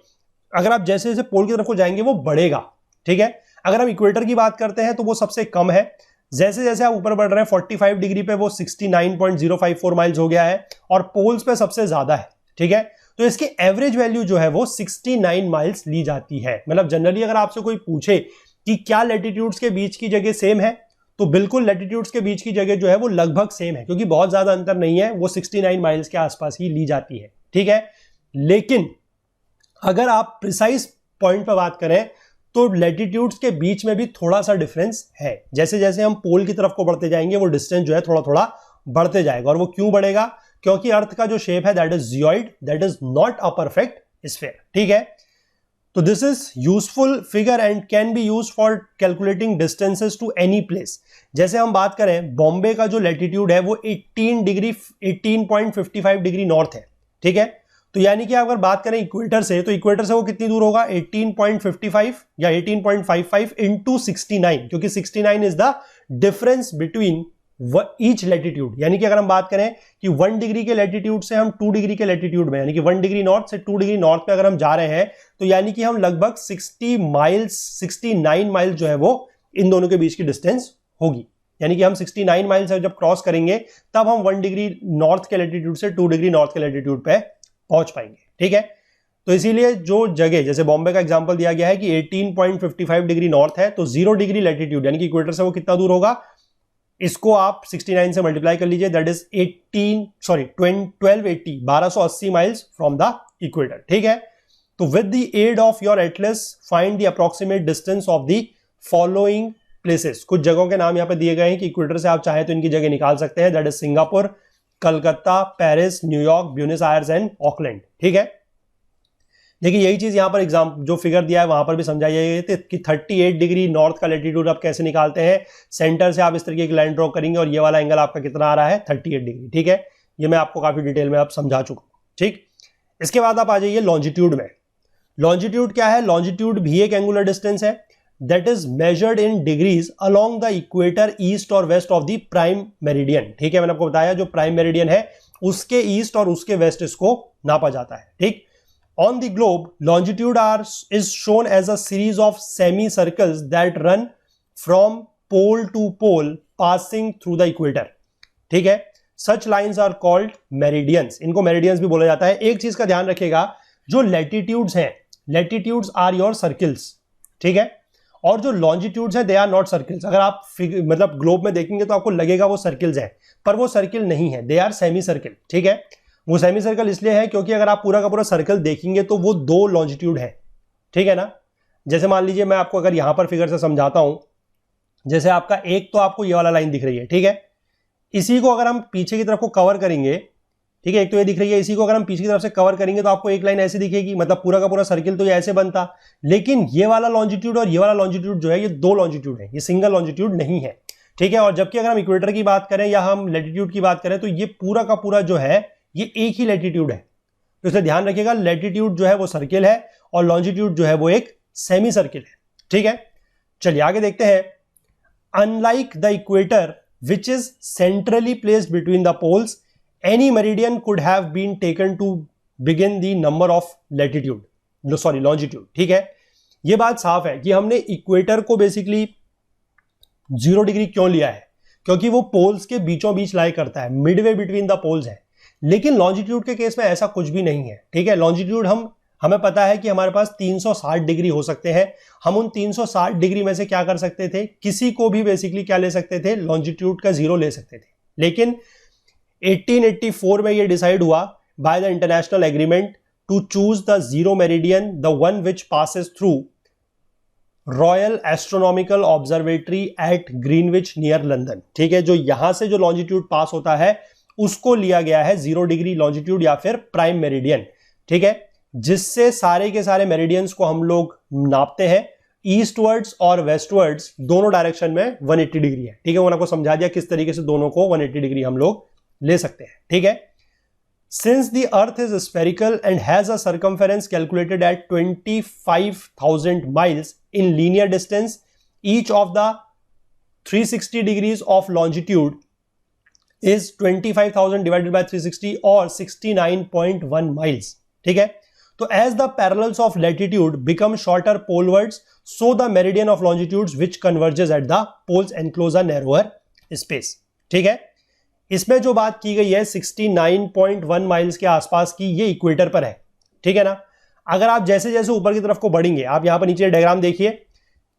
[SPEAKER 1] अगर आप जैसे जैसे पोल की तरफ को जाएंगे वो बढ़ेगा, ठीक है। अगर हम इक्वेटर की बात करते हैं तो वो सबसे कम है, जैसे जैसे आप ऊपर बढ़ रहे हैं 45 डिग्री पे वो 69.054 माइल्स हो गया है, और पोल्स पे सबसे ज्यादा है, ठीक है। तो इसकी एवरेज वैल्यू जो है वो 69 माइल्स ली जाती है। मतलब जनरली अगर आपसे कोई पूछे कि क्या लैटिट्यूड्स के बीच की जगह सेम है, तो बिल्कुल लैटिट्यूड्स के बीच की जगह जो है वो लगभग सेम है, क्योंकि बहुत ज्यादा अंतर नहीं है, वो 69 माइल्स के आसपास ही ली जाती है, ठीक है। लेकिन अगर आप प्रिसाइज पॉइंट पर बात करें तो लैटिट्यूड्स के बीच में भी थोड़ा सा डिफरेंस है, जैसे जैसे हम पोल की तरफ को बढ़ते जाएंगे वो डिस्टेंस जो है थोड़ा थोड़ा बढ़ते जाएगा। और वो क्यों बढ़ेगा, क्योंकि अर्थ का जो शेप है that is geoid, that is not a perfect sphere, ठीक है। तो this is useful figure and can be used for calculating distances to any place. जैसे हम बात करें बॉम्बे का जो लैटिट्यूड है वो 18.55 डिग्री नॉर्थ है, ठीक है। तो यानी कि अगर बात करें इक्वेटर से, तो इक्वेटर से वो कितनी दूर होगा, 18.55 या 18.55 इंटू 69, क्योंकि 69 is the difference between each latitude. यानी कि अगर हम बात करें कि 1 डिग्री के लैटिट्यूड से हम 2 डिग्री के लैटिट्यूड में, यानी कि 1 डिग्री नॉर्थ से 2 डिग्री नॉर्थ में अगर हम जा रहे हैं, तो यानी कि हम लगभग 69 माइल्स जो है वो इन दोनों के बीच की डिस्टेंस होगी। यानी कि हम 69 माइल्स जब क्रॉस करेंगे तब हम 1 डिग्री नॉर्थ के लैटिट्यूड से 2 डिग्री नॉर्थ के लैटिट्यूड पे पहुंच पाएंगे। ठीक है, तो इसीलिए जो जगह, जैसे बॉम्बे का एग्जांपल दिया गया है कि 18.55 डिग्री नॉर्थ है, तो 0 डिग्री लैटिट्यूड यानी कि इक्वेटर से वो कितना दूर होगा, इसको आप 69 से मल्टीप्लाई कर लीजिए, that is 1280 miles from the equator. ठीक है, तो with the aid of your atlas find the approximate distance of the following places. कुछ जगहों के नाम यहां पे दिए गए हैं कि इक्वेटर से आप चाहे तो इनकी जगह निकाल सकते हैं, that is Singapore, Calcutta, Paris, New York, Buenos Aires and Auckland. ठीक है, देखिए यही चीज यहां पर एग्जाम जो फिगर दिया है वहां पर भी समझाई गई कि 38 डिग्री नॉर्थ का लैटिट्यूड आप कैसे निकालते हैं। सेंटर से आप इस तरीके की लाइन ड्रॉ करेंगे और ये वाला एंगल आपका कितना आ रहा है, 38 डिग्री। ठीक है, ये मैं आपको काफी डिटेल में आप समझा चुका हूं। ठीक, इसके बाद आप आ जाइए लॉन्जिट्यूड में। लॉन्जिट्यूड क्या है, लॉन्जिट्यूड भी एक एंगुलर डिस्टेंस है that is measured in degrees along the equator east और west of the prime meridian. ठीक है, मैंने आपको बताया जो प्राइम मेरिडियन है उसके ईस्ट और उसके वेस्ट इसको नापा जाता है। ठीक, on the globe longitude is shown as a series of semicircles that run from pole to pole passing through the equator। ठीक है, such lines are called meridians। इनको meridians भी बोला जाता है। एक चीज का ध्यान रखिएगा, जो latitudes हैं, latitudes are your circles। ठीक है, और जो longitudes हैं they are not circles। अगर आप मतलब ग्लोब में देखेंगे तो आपको लगेगा वो सर्किल्स हैं, पर वो सर्किल नहीं है, they are semicircle। ठीक है, वो सेमी सर्कल इसलिए है क्योंकि अगर आप पूरा का पूरा सर्कल देखेंगे तो वो 2 लॉन्जिट्यूड है। ठीक है ना, जैसे मान लीजिए मैं आपको अगर यहां पर फिगर से समझाता हूं, जैसे आपका एक तो आपको ये वाला लाइन दिख रही है। ठीक है, इसी को अगर हम पीछे की तरफ को कवर करेंगे, ठीक है, एक तो ये दिख रही है, इसी को अगर हम पीछे की तरफ से कवर करेंगे तो आपको एक लाइन ऐसे दिखेगी, मतलब पूरा का पूरा सर्किल तो ये ऐसे बनता। लेकिन ये वाला लॉन्जिट्यूड और ये वाला लॉन्जिट्यूड जो है ये 2 लॉन्जिट्यूड है, ये सिंगल लॉन्जिट्यूड नहीं है। ठीक है, और जबकि अगर हम इक्वेटर की बात करें या हम लैटिट्यूड की बात करें तो ये पूरा का पूरा जो है ये एक ही लैटिट्यूड है। तो इसे ध्यान रखिएगा, लैटिट्यूड जो है वो सर्किल है और लॉन्जिट्यूड जो है वो एक सेमी सर्किल है। ठीक है, चलिए आगे देखते हैं। Unlike the equator which is centrally placed between the poles, any meridian could have been taken to begin the number of latitude sorry longitude. ठीक है, यह बात साफ है कि हमने इक्वेटर को बेसिकली 0 डिग्री क्यों लिया है, क्योंकि वो पोल्स के बीचों बीच लाई करता है, मिडवे बिटवीन द पोल्स है। लेकिन लॉन्जिट्यूड के केस में ऐसा कुछ भी नहीं है। ठीक है, लॉन्जिट्यूड हमें पता है कि हमारे पास 360 डिग्री हो सकते हैं। हम उन 360 डिग्री में से क्या कर सकते थे, किसी को भी बेसिकली क्या ले सकते थे, लॉन्जिट्यूड का 0 ले सकते थे। लेकिन 1884 में यह डिसाइड हुआ by the international agreement to choose the 0 meridian, the one which passes through Royal Astronomical Observatory at Greenwich near London. ठीक है, जो यहां से जो लॉन्जिट्यूड पास होता है उसको लिया गया है 0 डिग्री लॉन्जिट्यूड या फिर प्राइम मेरिडियन। ठीक है, जिससे सारे के सारे मेरिडियंस को हम लोग नापते हैं, ईस्टवर्ड्स और वेस्टवर्ड्स दोनों डायरेक्शन में 180 डिग्री है। ठीक है, मैंने आपको समझा दिया किस तरीके से दोनों को 180 डिग्री हम लोग ले सकते हैं। ठीक है, since the earth is spherical and has a circumference calculated at 25,000 miles in linear distance, each of the 360 degrees of longitude is 25,000 divided by 360 और 69.1 miles। ठीक है, तो as the parallels of latitude become shorter polewards, so the meridian of longitudes which converges at the poles enclose a narrower space। ठीक है, इसमें जो बात की गई है 69.1 माइल्स के आसपास की, ये इक्वेटर पर है। ठीक है ना, अगर आप जैसे जैसे ऊपर की तरफ को बढ़ेंगे, आप यहां पर नीचे डायग्राम देखिए,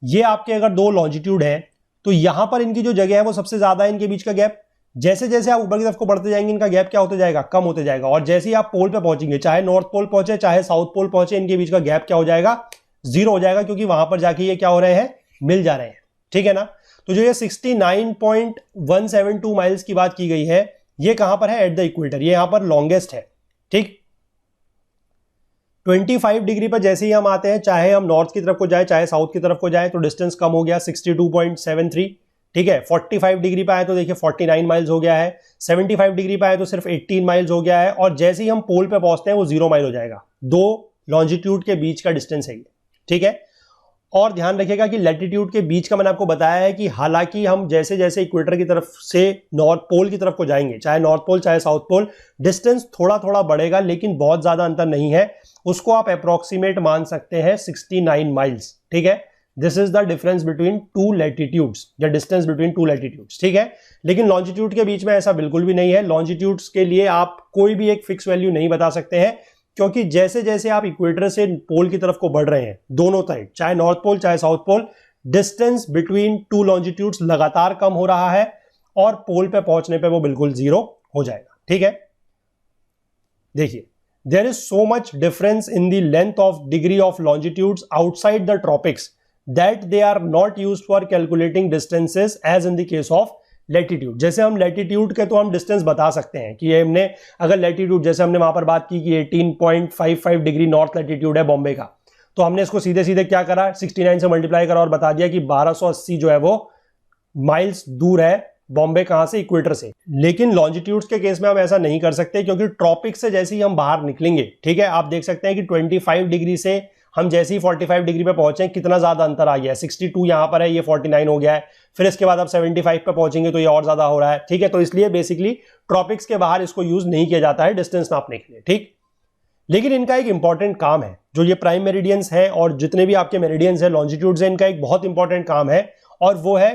[SPEAKER 1] ये आपके अगर 2 लॉन्जिट्यूड है तो यहां पर इनकी जो जगह है वो सबसे ज्यादा है, इनके बीच का गैप। जैसे जैसे आप ऊपर की तरफ को बढ़ते जाएंगे इनका गैप क्या होता जाएगा, कम होते जाएगा। और जैसे ही आप पोल पे पहुंचेंगे, चाहे नॉर्थ पोल पहुंचे चाहे साउथ पोल पहुंचे, इनके बीच का गैप क्या हो जाएगा, 0 हो जाएगा, क्योंकि वहां पर जाके ये क्या हो रहे हैं, मिल जा रहे हैं। ठीक है ना, तो जो ये 69.172 माइल्स की बात की गई है, ये कहां पर है, एट द इक्वेटर, ये यहां पर लॉन्गेस्ट है। ठीक, 25 डिग्री पर जैसे ही हम आते हैं, चाहे हम नॉर्थ की तरफ को जाए चाहे साउथ की तरफ को जाए, तो डिस्टेंस कम हो गया 62.73। ठीक है। 45 डिग्री पे आए तो देखिए 49 माइल्स हो गया है, 75 डिग्री पे आए तो सिर्फ 18 माइल्स हो गया है, और जैसे ही हम पोल पे पहुंचते हैं वो 0 माइल हो जाएगा। दो लॉन्जिट्यूड के बीच का डिस्टेंस है ये, ठीक है। और ध्यान रखिएगा कि लैटिट्यूड के बीच का मैंने आपको बताया है कि हालांकि हम जैसे जैसे इक्वेटर की तरफ से नॉर्थ पोल की तरफ को जाएंगे, चाहे नॉर्थ पोल चाहे साउथ पोल, डिस्टेंस थोड़ा थोड़ा बढ़ेगा लेकिन बहुत ज्यादा अंतर नहीं है। उसको आप अप्रोक्सीमेट मान सकते हैं 69 माइल्स, ठीक है। This is the difference between two latitudes, the distance between to latitudes, ठीक है। लेकिन लॉन्जिट्यूड के बीच में ऐसा बिल्कुल भी नहीं है। लॉन्जिट्यूड्स के लिए आप कोई भी एक फिक्स वैल्यू नहीं बता सकते हैं, क्योंकि जैसे जैसे आप इक्वेटर से पोल की तरफ को बढ़ रहे हैं, दोनों साइड चाहे नॉर्थ पोल चाहे south pole, distance between two longitudes लगातार कम हो रहा है और पोल पे पहुंचने पे वो बिल्कुल 0 हो जाएगा, ठीक है। देखिए, there is so much difference in the length of degree of longitudes outside the tropics that they are not used for calculating distances as in the case of latitude. जैसे हम लैटिट्यूड के तो हम डिस्टेंस बता सकते हैं कि ये हमने अगर लैटिट्यूड, जैसे हमने वहां पर बात की कि 18.55 डिग्री नॉर्थ लैटिट्यूड है बॉम्बे का, तो हमने इसको सीधे सीधे क्या करा, 69 से मल्टीप्लाई करा और बता दिया कि 1280 जो है वो माइल्स दूर है बॉम्बे कहां से, इक्वेटर से। लेकिन लॉन्जिट्यूड्स के केस में हम ऐसा नहीं कर सकते, क्योंकि ट्रॉपिक से जैसे ही हम बाहर निकलेंगे, ठीक है, आप देख सकते हैं कि 25 डिग्री से हम जैसे ही 45 डिग्री पे पहुंचे कितना ज्यादा अंतर आ गया है। 62 यहां पर है, ये 49 हो गया है, फिर इसके बाद आप 75 पे पहुंचेंगे तो ये और ज्यादा हो रहा है, ठीक है। तो इसलिए बेसिकली ट्रॉपिक्स के बाहर इसको यूज नहीं किया जाता है डिस्टेंस नापने के लिए, ठीक। लेकिन इनका एक इंपॉर्टेंट काम है, जो ये प्राइम मेरिडियंस है और जितने भी आपके मेरिडियंस है, लॉन्जिट्यूड्स है, इनका एक बहुत इंपॉर्टेंट काम है, और वो है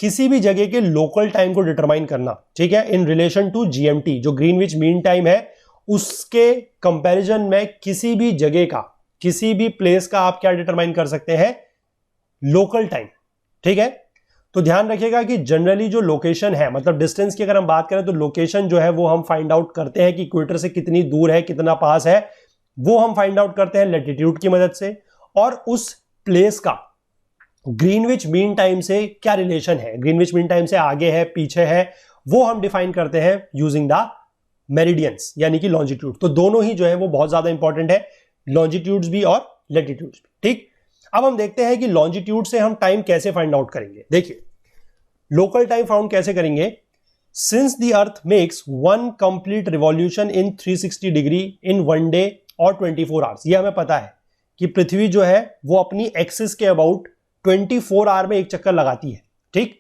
[SPEAKER 1] किसी भी जगह के लोकल टाइम को डिटरमाइन करना, ठीक है, इन रिलेशन टू जीएमटी, जो ग्रीनविच मीन टाइम है, उसके कंपैरिजन में किसी भी जगह का, किसी भी प्लेस का आप क्या डिटरमाइन कर सकते हैं, लोकल टाइम, ठीक है। तो ध्यान रखिएगा कि जनरली जो लोकेशन है, मतलब डिस्टेंस की अगर हम बात करें तो लोकेशन जो है वो हम फाइंड आउट करते हैं कि इक्वेटर से कितनी दूर है, कितना पास है, वो हम फाइंड आउट करते हैं लैटिट्यूड की मदद से, और उस प्लेस का ग्रीनविच मीन टाइम से क्या रिलेशन है, ग्रीनविच मीन टाइम से आगे है पीछे है, वो हम डिफाइन करते हैं यूजिंग द मेरिडियंस यानी कि लॉन्जिट्यूड। तो दोनों ही जो है वो बहुत ज्यादा इंपॉर्टेंट है, लॉन्जिट्यूड्स भी और लैटिट्यूड्स भी, ठीक। अब हम देखते हैं कि लॉन्जिट्यूड से हम टाइम कैसे फाइंड आउट करेंगे। देखिए, लोकल टाइम फाउंड कैसे करेंगे, since the earth makes one complete revolution in 360 degree in 1 day और 24 आवर्स। ये हमें पता है कि पृथ्वी जो है वो अपनी एक्सिस के अबाउट 24 आवर में एक चक्कर लगाती है, ठीक।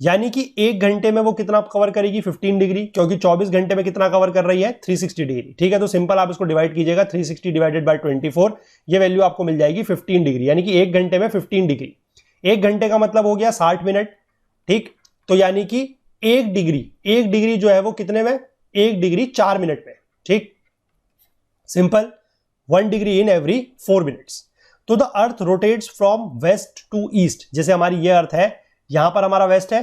[SPEAKER 1] यानी कि 1 घंटे में वो कितना कवर करेगी, 15 डिग्री, क्योंकि 24 घंटे में कितना कवर कर रही है, 360 डिग्री, ठीक है। तो सिंपल आप इसको डिवाइड कीजिएगा, 360 डिवाइडेड बाय 24, ये वैल्यू आपको मिल जाएगी 15 डिग्री, यानी कि 1 घंटे में 15 डिग्री। 1 घंटे का मतलब हो गया 60 मिनट, ठीक। तो यानी कि 1 डिग्री जो है वो कितने में, 1 डिग्री 4 मिनट में, ठीक। Simple, 1 degree in every 4 minutes. तो the earth rotates from west to east, जैसे हमारी ये अर्थ है, यहां पर हमारा वेस्ट है,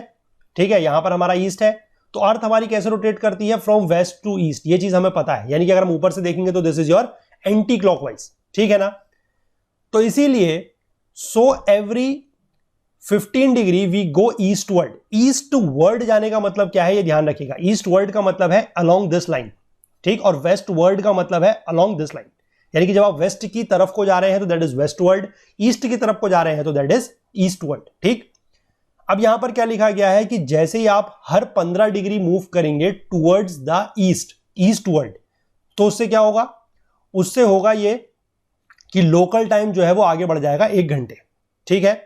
[SPEAKER 1] ठीक है, यहां पर हमारा ईस्ट है, तो अर्थ हमारी कैसे रोटेट करती है, फ्रॉम वेस्ट टू ईस्ट, ये चीज हमें पता है। यानी कि अगर हम ऊपर से देखेंगे तो this is your anti clockwise, ठीक है ना। तो इसीलिए so every 15 degree we go eastward. Eastward जाने का मतलब क्या है, ये ध्यान रखिएगा। ईस्टवर्ड का मतलब है अलोंग दिस लाइन, ठीक, और वेस्टवर्ड का मतलब है अलोंग दिस लाइन। यानी कि जब आप वेस्ट की तरफ को जा रहे हैं तो दैट इज वेस्टवर्ड, ईस्ट की तरफ को जा रहे हैं तो दैट इज ईस्टवर्ड, ठीक। अब यहां पर क्या लिखा गया है कि जैसे ही आप हर 15 डिग्री मूव करेंगे टुवर्ड्स द ईस्ट, ईस्टवर्ड, तो उससे क्या होगा, उससे होगा ये कि लोकल टाइम जो है वो आगे बढ़ जाएगा 1 घंटे, ठीक है।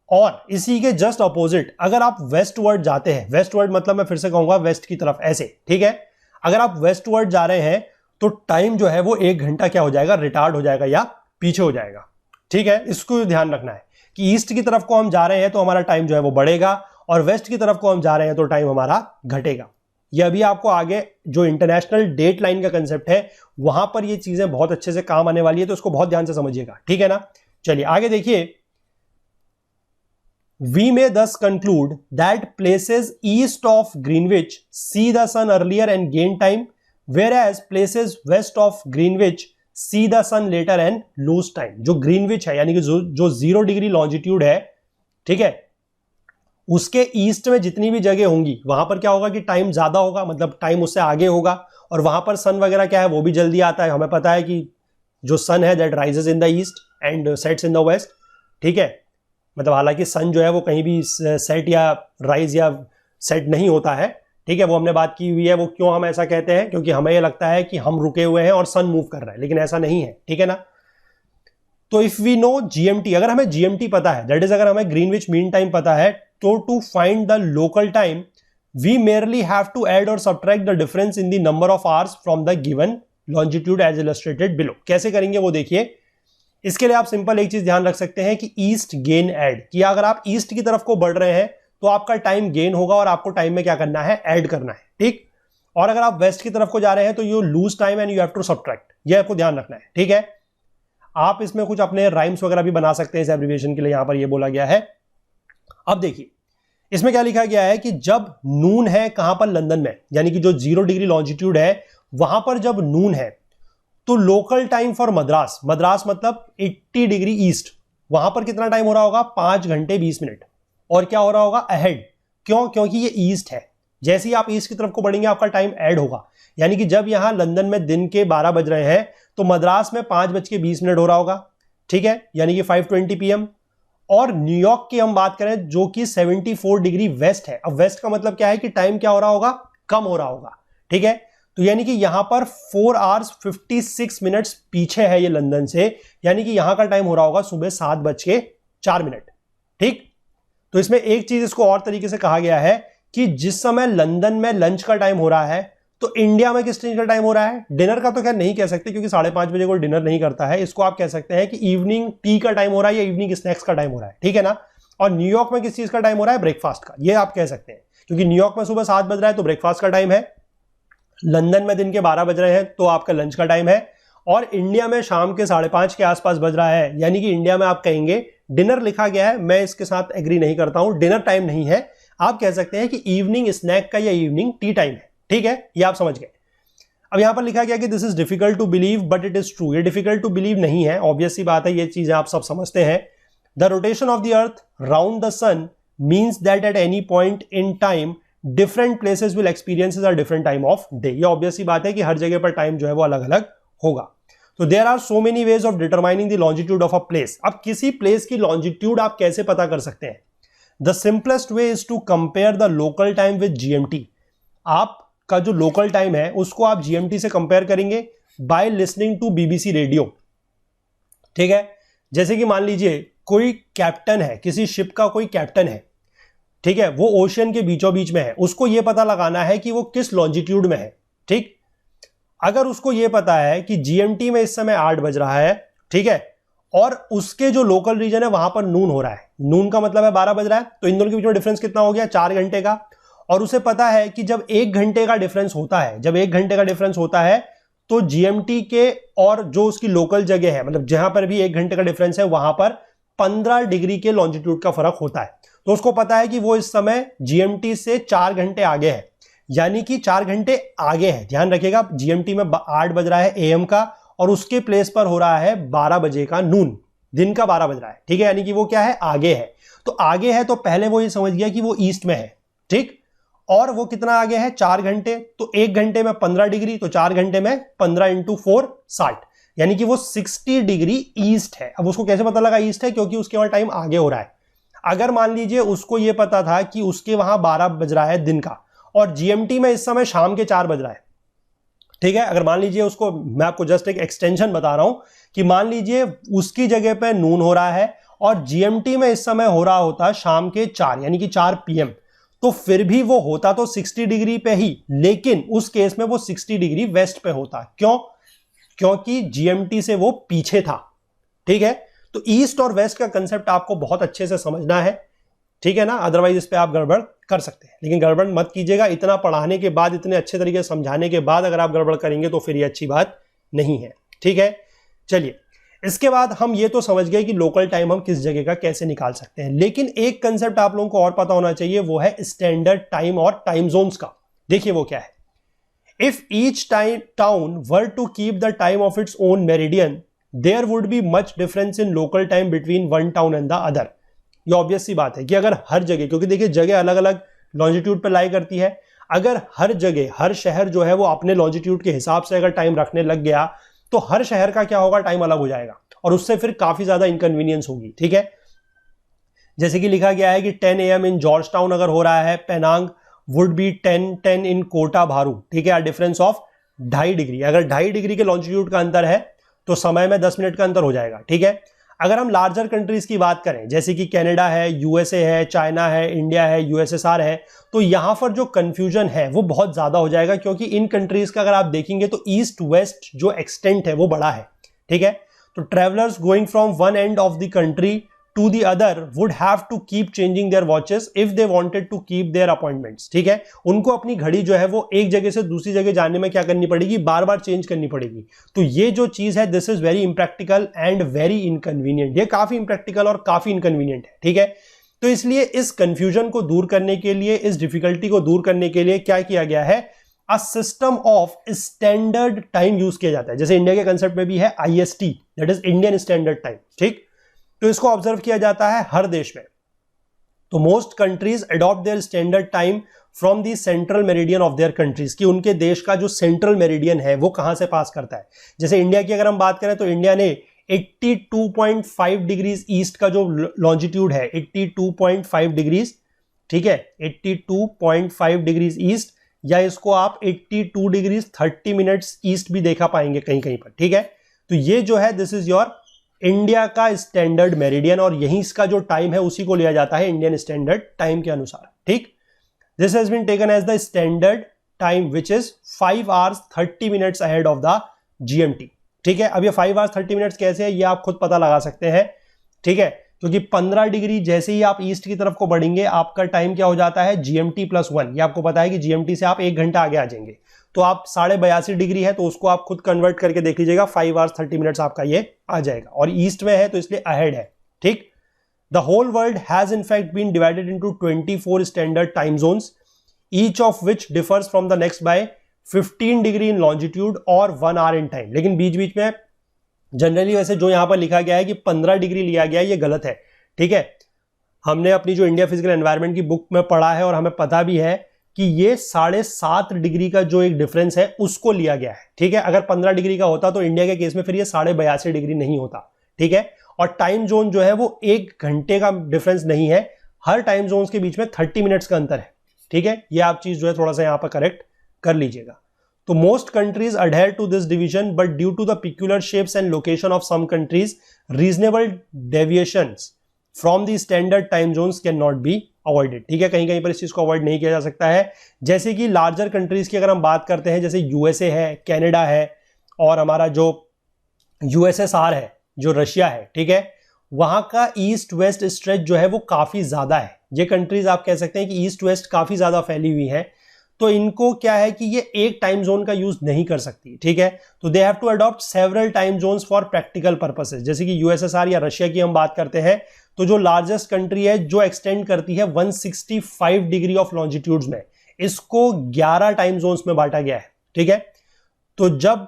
[SPEAKER 1] और इसी के जस्ट अपोजिट अगर आप वेस्टवर्ड जाते हैं, वेस्टवर्ड मतलब मैं फिर से कहूंगा वेस्ट की तरफ, ऐसे, ठीक है। अगर आप वेस्टवर्ड जा रहे हैं तो टाइम जो है वो 1 घंटा क्या हो जाएगा, रिटार्ड हो जाएगा या पीछे हो जाएगा, ठीक है। इसको ध्यान रखना है कि ईस्ट की तरफ को हम जा रहे हैं तो हमारा टाइम जो है वो बढ़ेगा, और वेस्ट की तरफ को हम जा रहे हैं तो टाइम हमारा घटेगा। ये अभी आपको आगे जो इंटरनेशनल डेट लाइन का कंसेप्ट है वहां पर ये चीजें बहुत अच्छे से काम आने वाली है, तो उसको बहुत ध्यान से समझिएगा, ठीक है ना। चलिए आगे देखिए, we may thus conclude that places east of Greenwich see the sun earlier and gain time, whereas places west of Greenwich see the sun later and lose time। जो ग्रीनविच है यानी कि जो 0 डिग्री लॉन्जिट्यूड है, ठीक है, उसके east में जितनी भी जगह होंगी वहां पर क्या होगा कि टाइम ज्यादा होगा, मतलब टाइम उससे आगे होगा, और वहां पर सन वगैरह क्या है वो भी जल्दी आता है। हमें पता है कि जो सन है that rises in the east and sets in the west, ठीक है। मतलब हालांकि सन जो है वो कहीं भी सेट या राइज या सेट नहीं होता है, ठीक है, वो हमने बात की हुई है। वो क्यों हम ऐसा कहते हैं, क्योंकि हमें ये लगता है कि हम रुके हुए हैं और सन मूव कर रहा है, लेकिन ऐसा नहीं है, ठीक है ना। तो इफ वी नो जीएमटी, अगर हमें जीएमटी पता है, दैट इज अगर हमें ग्रीनविच मीन टाइम पता है, तो to find the local time we merely have to add और subtract the difference in the number of hours from the given longitude as illustrated below. कैसे करेंगे वो देखिए। इसके लिए आप सिंपल एक चीज ध्यान रख सकते हैं कि ईस्ट गेन ऐड, कि अगर आप ईस्ट की तरफ को बढ़ रहे हैं तो आपका टाइम गेन होगा और आपको टाइम में क्या करना है, ऐड करना है, ठीक। और अगर आप वेस्ट की तरफ को जा रहे हैं तो you lose time and you have to subtract, ये आपको ध्यान रखना है, ठीक है। आप इसमें कुछ अपने राइम्स वगैरह भी बना सकते हैं इस एब्रिविएशन के लिए, यहां पर ये बोला गया है। अब देखिए इसमें क्या लिखा गया है कि जब नून है कहां पर, लंदन में, यानी कि जो 0 डिग्री लॉन्जिट्यूड है वहां पर जब नून है, तो local time for Madras, Madras मतलब 80 डिग्री ईस्ट, वहां पर कितना टाइम हो रहा होगा, 5 घंटे 20 मिनट। और क्या हो रहा होगा, अहेड। क्यों, क्योंकि ये ईस्ट है, जैसे ही आप ईस्ट की तरफ को बढ़ेंगे आपका टाइम ऐड होगा। यानी कि जब यहां लंदन में दिन के 12 बज रहे हैं तो मद्रास में 5:20 हो रहा होगा, ठीक है, यानी कि 5:20 PM। और न्यूयॉर्क की हम बात करें जो कि 74 डिग्री वेस्ट है। अब वेस्ट का मतलब क्या है कि टाइम क्या हो रहा होगा, कम हो रहा होगा, ठीक है। तो यानी कि यहां पर 4 hours 56 minutes पीछे है ये लंदन से, यानी कि यहां का टाइम हो रहा होगा सुबह 7:04, ठीक। तो इसमें एक चीज इसको और तरीके से कहा गया है कि जिस समय लंदन में लंच का टाइम हो रहा है तो इंडिया में किस चीज का टाइम हो रहा है, डिनर का तो खैर नहीं कह सकते क्योंकि 5:30 बजे कोई डिनर नहीं करता है। इसको आप कह सकते हैं कि इवनिंग टी का टाइम हो रहा है या इवनिंग स्नैक्स का टाइम हो रहा है, ठीक है ना। और न्यूयॉर्क में किस चीज का टाइम हो रहा है, ब्रेकफास्ट का, ये आप कह सकते हैं, क्योंकि न्यूयॉर्क में सुबह 7 बज रहा है तो ब्रेकफास्ट का टाइम है, लंदन में दिन के 12 बज रहे हैं तो आपका लंच का टाइम है, और इंडिया में शाम के 5:30 के आसपास बज रहा है, यानी कि इंडिया में आप कहेंगे डिनर लिखा गया है, मैं इसके साथ एग्री नहीं करता हूं, डिनर टाइम नहीं है, आप कह सकते हैं कि इवनिंग स्नैक का या इवनिंग टी टाइम है, ठीक है, ये आप समझ गए। अब यहां पर लिखा गया कि this is difficult to believe but it is true, ये डिफिकल्ट टू बिलीव नहीं है, ऑब्वियस सी बात है, ये चीजें आप सब समझते हैं। The rotation of the earth round the sun means that at any point in time different places will experiences are different time of day, ये ऑब्वियस सी बात है कि हर जगह पर टाइम जो है वो अलग अलग होगा। तो there are so many ways of determining the longitude of a place. अब किसी प्लेस की लॉन्जिट्यूड आप कैसे पता कर सकते हैं, the simplest way is to compare the local time with GMT. आपका जो लोकल टाइम है उसको आप जीएमटी से कंपेयर करेंगे by listening to BBC radio, ठीक है। जैसे कि मान लीजिए कोई कैप्टन है, किसी शिप का कोई कैप्टन है, ठीक है, वो ओशियन के बीचों बीच में है, उसको यह पता लगाना है कि वो किस लॉन्जिट्यूड में है, ठीक। अगर उसको यह पता है कि जीएमटी में इस समय 8 बज रहा है, ठीक है, और उसके जो लोकल रीजन है वहां पर नून हो रहा है, नून का मतलब है 12 बज रहा है, तो इन दोनों के बीच में डिफरेंस कितना हो गया, 4 घंटे का। और उसे पता है कि जब 1 घंटे का डिफरेंस होता है, जब 1 घंटे का डिफरेंस होता है तो जीएमटी के और जो उसकी लोकल जगह है, मतलब जहां पर भी 1 घंटे का डिफरेंस है वहां पर 15 डिग्री के लॉन्जिट्यूड का फर्क होता है। तो उसको पता है कि वो इस समय जीएमटी से 4 घंटे आगे है, यानी कि 4 घंटे आगे है। ध्यान रखिएगा, जीएमटी में 8 बज रहा है एएम का और उसके प्लेस पर हो रहा है 12 बजे का नून, दिन का 12 बज रहा है, ठीक है, यानी कि वो क्या है, आगे है। तो आगे है तो पहले वो ये समझ गया कि वो ईस्ट में है, ठीक। और वो कितना आगे है, 4 घंटे, तो 1 घंटे में 15 डिग्री, तो 4 घंटे में 15 × 4 60, यानी कि वो 60 डिग्री ईस्ट है। अब उसको कैसे पता लगा ईस्ट है, क्योंकि उसके और टाइम आगे हो रहा है। अगर मान लीजिए उसको ये पता था कि उसके वहां 12 बज रहा है दिन का और जीएमटी में इस समय शाम के 4 बज रहा है, ठीक है। अगर मान लीजिए उसको, मैं आपको जस्ट एक एक्सटेंशन बता रहा हूं कि मान लीजिए उसकी जगह पे नून हो रहा है और जीएमटी में इस समय हो रहा होता शाम के 4 यानी कि 4 PM, तो फिर भी वो होता तो 60 डिग्री पे ही, लेकिन उस केस में वो 60 डिग्री वेस्ट पे होता। क्यों, क्योंकि जीएमटी से वो पीछे था, ठीक है। तो ईस्ट और वेस्ट का कंसेप्ट आपको बहुत अच्छे से समझना है, ठीक है ना, अदरवाइज इस पे आप गड़बड़ कर सकते हैं। लेकिन गड़बड़ मत कीजिएगा, इतना पढ़ाने के बाद, इतने अच्छे तरीके से समझाने के बाद अगर आप गड़बड़ करेंगे तो फिर ये अच्छी बात नहीं है, ठीक है। चलिए, इसके बाद हम ये तो समझ गए कि लोकल टाइम हम किस जगह का कैसे निकाल सकते हैं, लेकिन एक कंसेप्ट आप लोगों को और पता होना चाहिए, वो है स्टैंडर्ड टाइम और टाइम जोन्स का। देखिए वो क्या है, if each town were to keep the time of its own meridian there would be much difference in local time between one town and the other. ये ऑब्वियस सी बात है कि अगर हर जगह, क्योंकि देखिए जगह अलग अलग लॉन्जिट्यूड पर लाई करती है, अगर हर जगह हर शहर जो है वो अपने लॉन्जिट्यूड के हिसाब से अगर टाइम रखने लग गया तो हर शहर का क्या होगा, टाइम अलग हो जाएगा और उससे फिर काफी ज्यादा इनकन्वीनियंस होगी, ठीक है। जैसे कि लिखा गया है कि 10 AM इन जॉर्ज टाउन अगर हो रहा है, पेनांग वुड बी 10 इन कोटा भारू, ठीक है, डिफरेंस ऑफ 2.5 डिग्री। अगर 2.5 डिग्री के लॉन्जिट्यूड का अंतर है तो समय में 10 मिनट का अंतर हो जाएगा, ठीक है। अगर हम लार्जर कंट्रीज की बात करें जैसे कि कनाडा है, यूएसए है, चाइना है, इंडिया है, यूएसएसआर है, तो यहां पर जो कंफ्यूजन है वो बहुत ज्यादा हो जाएगा, क्योंकि इन कंट्रीज का अगर आप देखेंगे तो ईस्ट वेस्ट जो एक्सटेंट है वो बड़ा है, ठीक है। तो travellers going from one end of the country to the other would have to keep changing their watches if they wanted to keep their appointments, ठीक है। उनको अपनी घड़ी जो है वो एक जगह से दूसरी जगह जाने में क्या करनी पड़ेगी, बार बार चेंज करनी पड़ेगी। तो ये जो चीज है this is very impractical and very inconvenient, ये काफी इंप्रैक्टिकल और काफी इनकन्वीनियंट है, ठीक है। तो इसलिए इस कंफ्यूजन को दूर करने के लिए, इस डिफिकल्टी को दूर करने के लिए क्या किया गया है, a system of standard time use किया जाता है। जैसे इंडिया के कंसेप्ट में भी है IST, that is Indian standard time, ठीक। तो इसको ऑब्जर्व किया जाता है हर देश में। तो most countries adopt their standard time from the central meridian of their countries, कि उनके देश का जो सेंट्रल मेरिडियन है वो कहां से पास करता है। जैसे इंडिया की अगर हम बात करें तो इंडिया ने 82.5 डिग्रीज ईस्ट का जो लॉन्जिट्यूड है, 82.5 डिग्रीज, ठीक है, 82.5 डिग्रीज ईस्ट, या इसको आप 82 डिग्रीज 30 मिनट्स ईस्ट भी देखा पाएंगे कहीं कहीं पर, ठीक है। तो ये जो है दिस इज योर इंडिया का स्टैंडर्ड मेरिडियन, और यहीं इसका जो टाइम है उसी को लिया जाता है इंडियन स्टैंडर्ड टाइम के अनुसार, ठीक। This has been taken as the standard time which is 5 hours 30 minutes ahead of the GMT, ठीक है। अब ये 5 hours 30 minutes कैसे है ये आप खुद पता लगा सकते हैं, ठीक है, क्योंकि 15 डिग्री जैसे ही आप ईस्ट की तरफ को बढ़ेंगे आपका टाइम क्या हो जाता है, GMT+1। ये आपको पता है कि GMT से आप 1 घंटा आगे आ जाएंगे, तो आप 82.5 डिग्री है तो उसको आप खुद कन्वर्ट करके देख लीजिएगा, 5 hours 30 minutes आपका ये आ जाएगा, और ईस्ट में है तो इसलिए अहेड है, ठीक। The whole world has in fact been divided into 24 standard time zones, each of which differs from the next by 15 degree in longitude और 1 hour इन टाइम। लेकिन बीच बीच में जनरली वैसे जो यहां पर लिखा गया है कि 15 डिग्री लिया गया है, ये गलत है, ठीक है। हमने अपनी जो इंडिया फिजिकल एनवायरनमेंट की बुक में पढ़ा है और हमें पता भी है कि ये 7.5 डिग्री का जो एक डिफरेंस है उसको लिया गया है, ठीक है। अगर 15 डिग्री का होता तो इंडिया के केस में फिर ये 82.5 डिग्री नहीं होता, ठीक है। और टाइम जोन जो है वो 1 घंटे का डिफरेंस नहीं है, हर टाइम जोन के बीच में 30 मिनट्स का अंतर है, ठीक है। ये आप चीज जो है थोड़ा सा यहां पर करेक्ट कर लीजिएगा। तो most countries adhere to this division, but due to the peculiar shapes and location of some countries reasonable deviations from the standard time zones can not be avoided, ठीक है। कहीं कहीं पर इस चीज को अवॉइड नहीं किया जा सकता है। जैसे कि लार्जर कंट्रीज की अगर हम बात करते हैं, जैसे यूएसए है, कनाडा है, और हमारा जो यूएसएसआर है, जो रशिया है, ठीक है, वहां का ईस्ट वेस्ट स्ट्रेच जो है वो काफी ज्यादा है। ये कंट्रीज आप कह सकते हैं कि ईस्ट वेस्ट काफी ज्यादा फैली हुई है, तो इनको क्या है कि ये एक टाइम जोन का यूज नहीं कर सकती, ठीक है। तो they have to adopt several time zones for practical purposes. जैसे कि यूएसएसआर या रशिया की हम बात करते हैं, तो जो लार्जेस्ट कंट्री है जो एक्सटेंड करती है 165 डिग्री ऑफ लॉन्जिट्यूड्स में, इसको 11 टाइम जोन्स में बांटा गया है, ठीक है। तो जब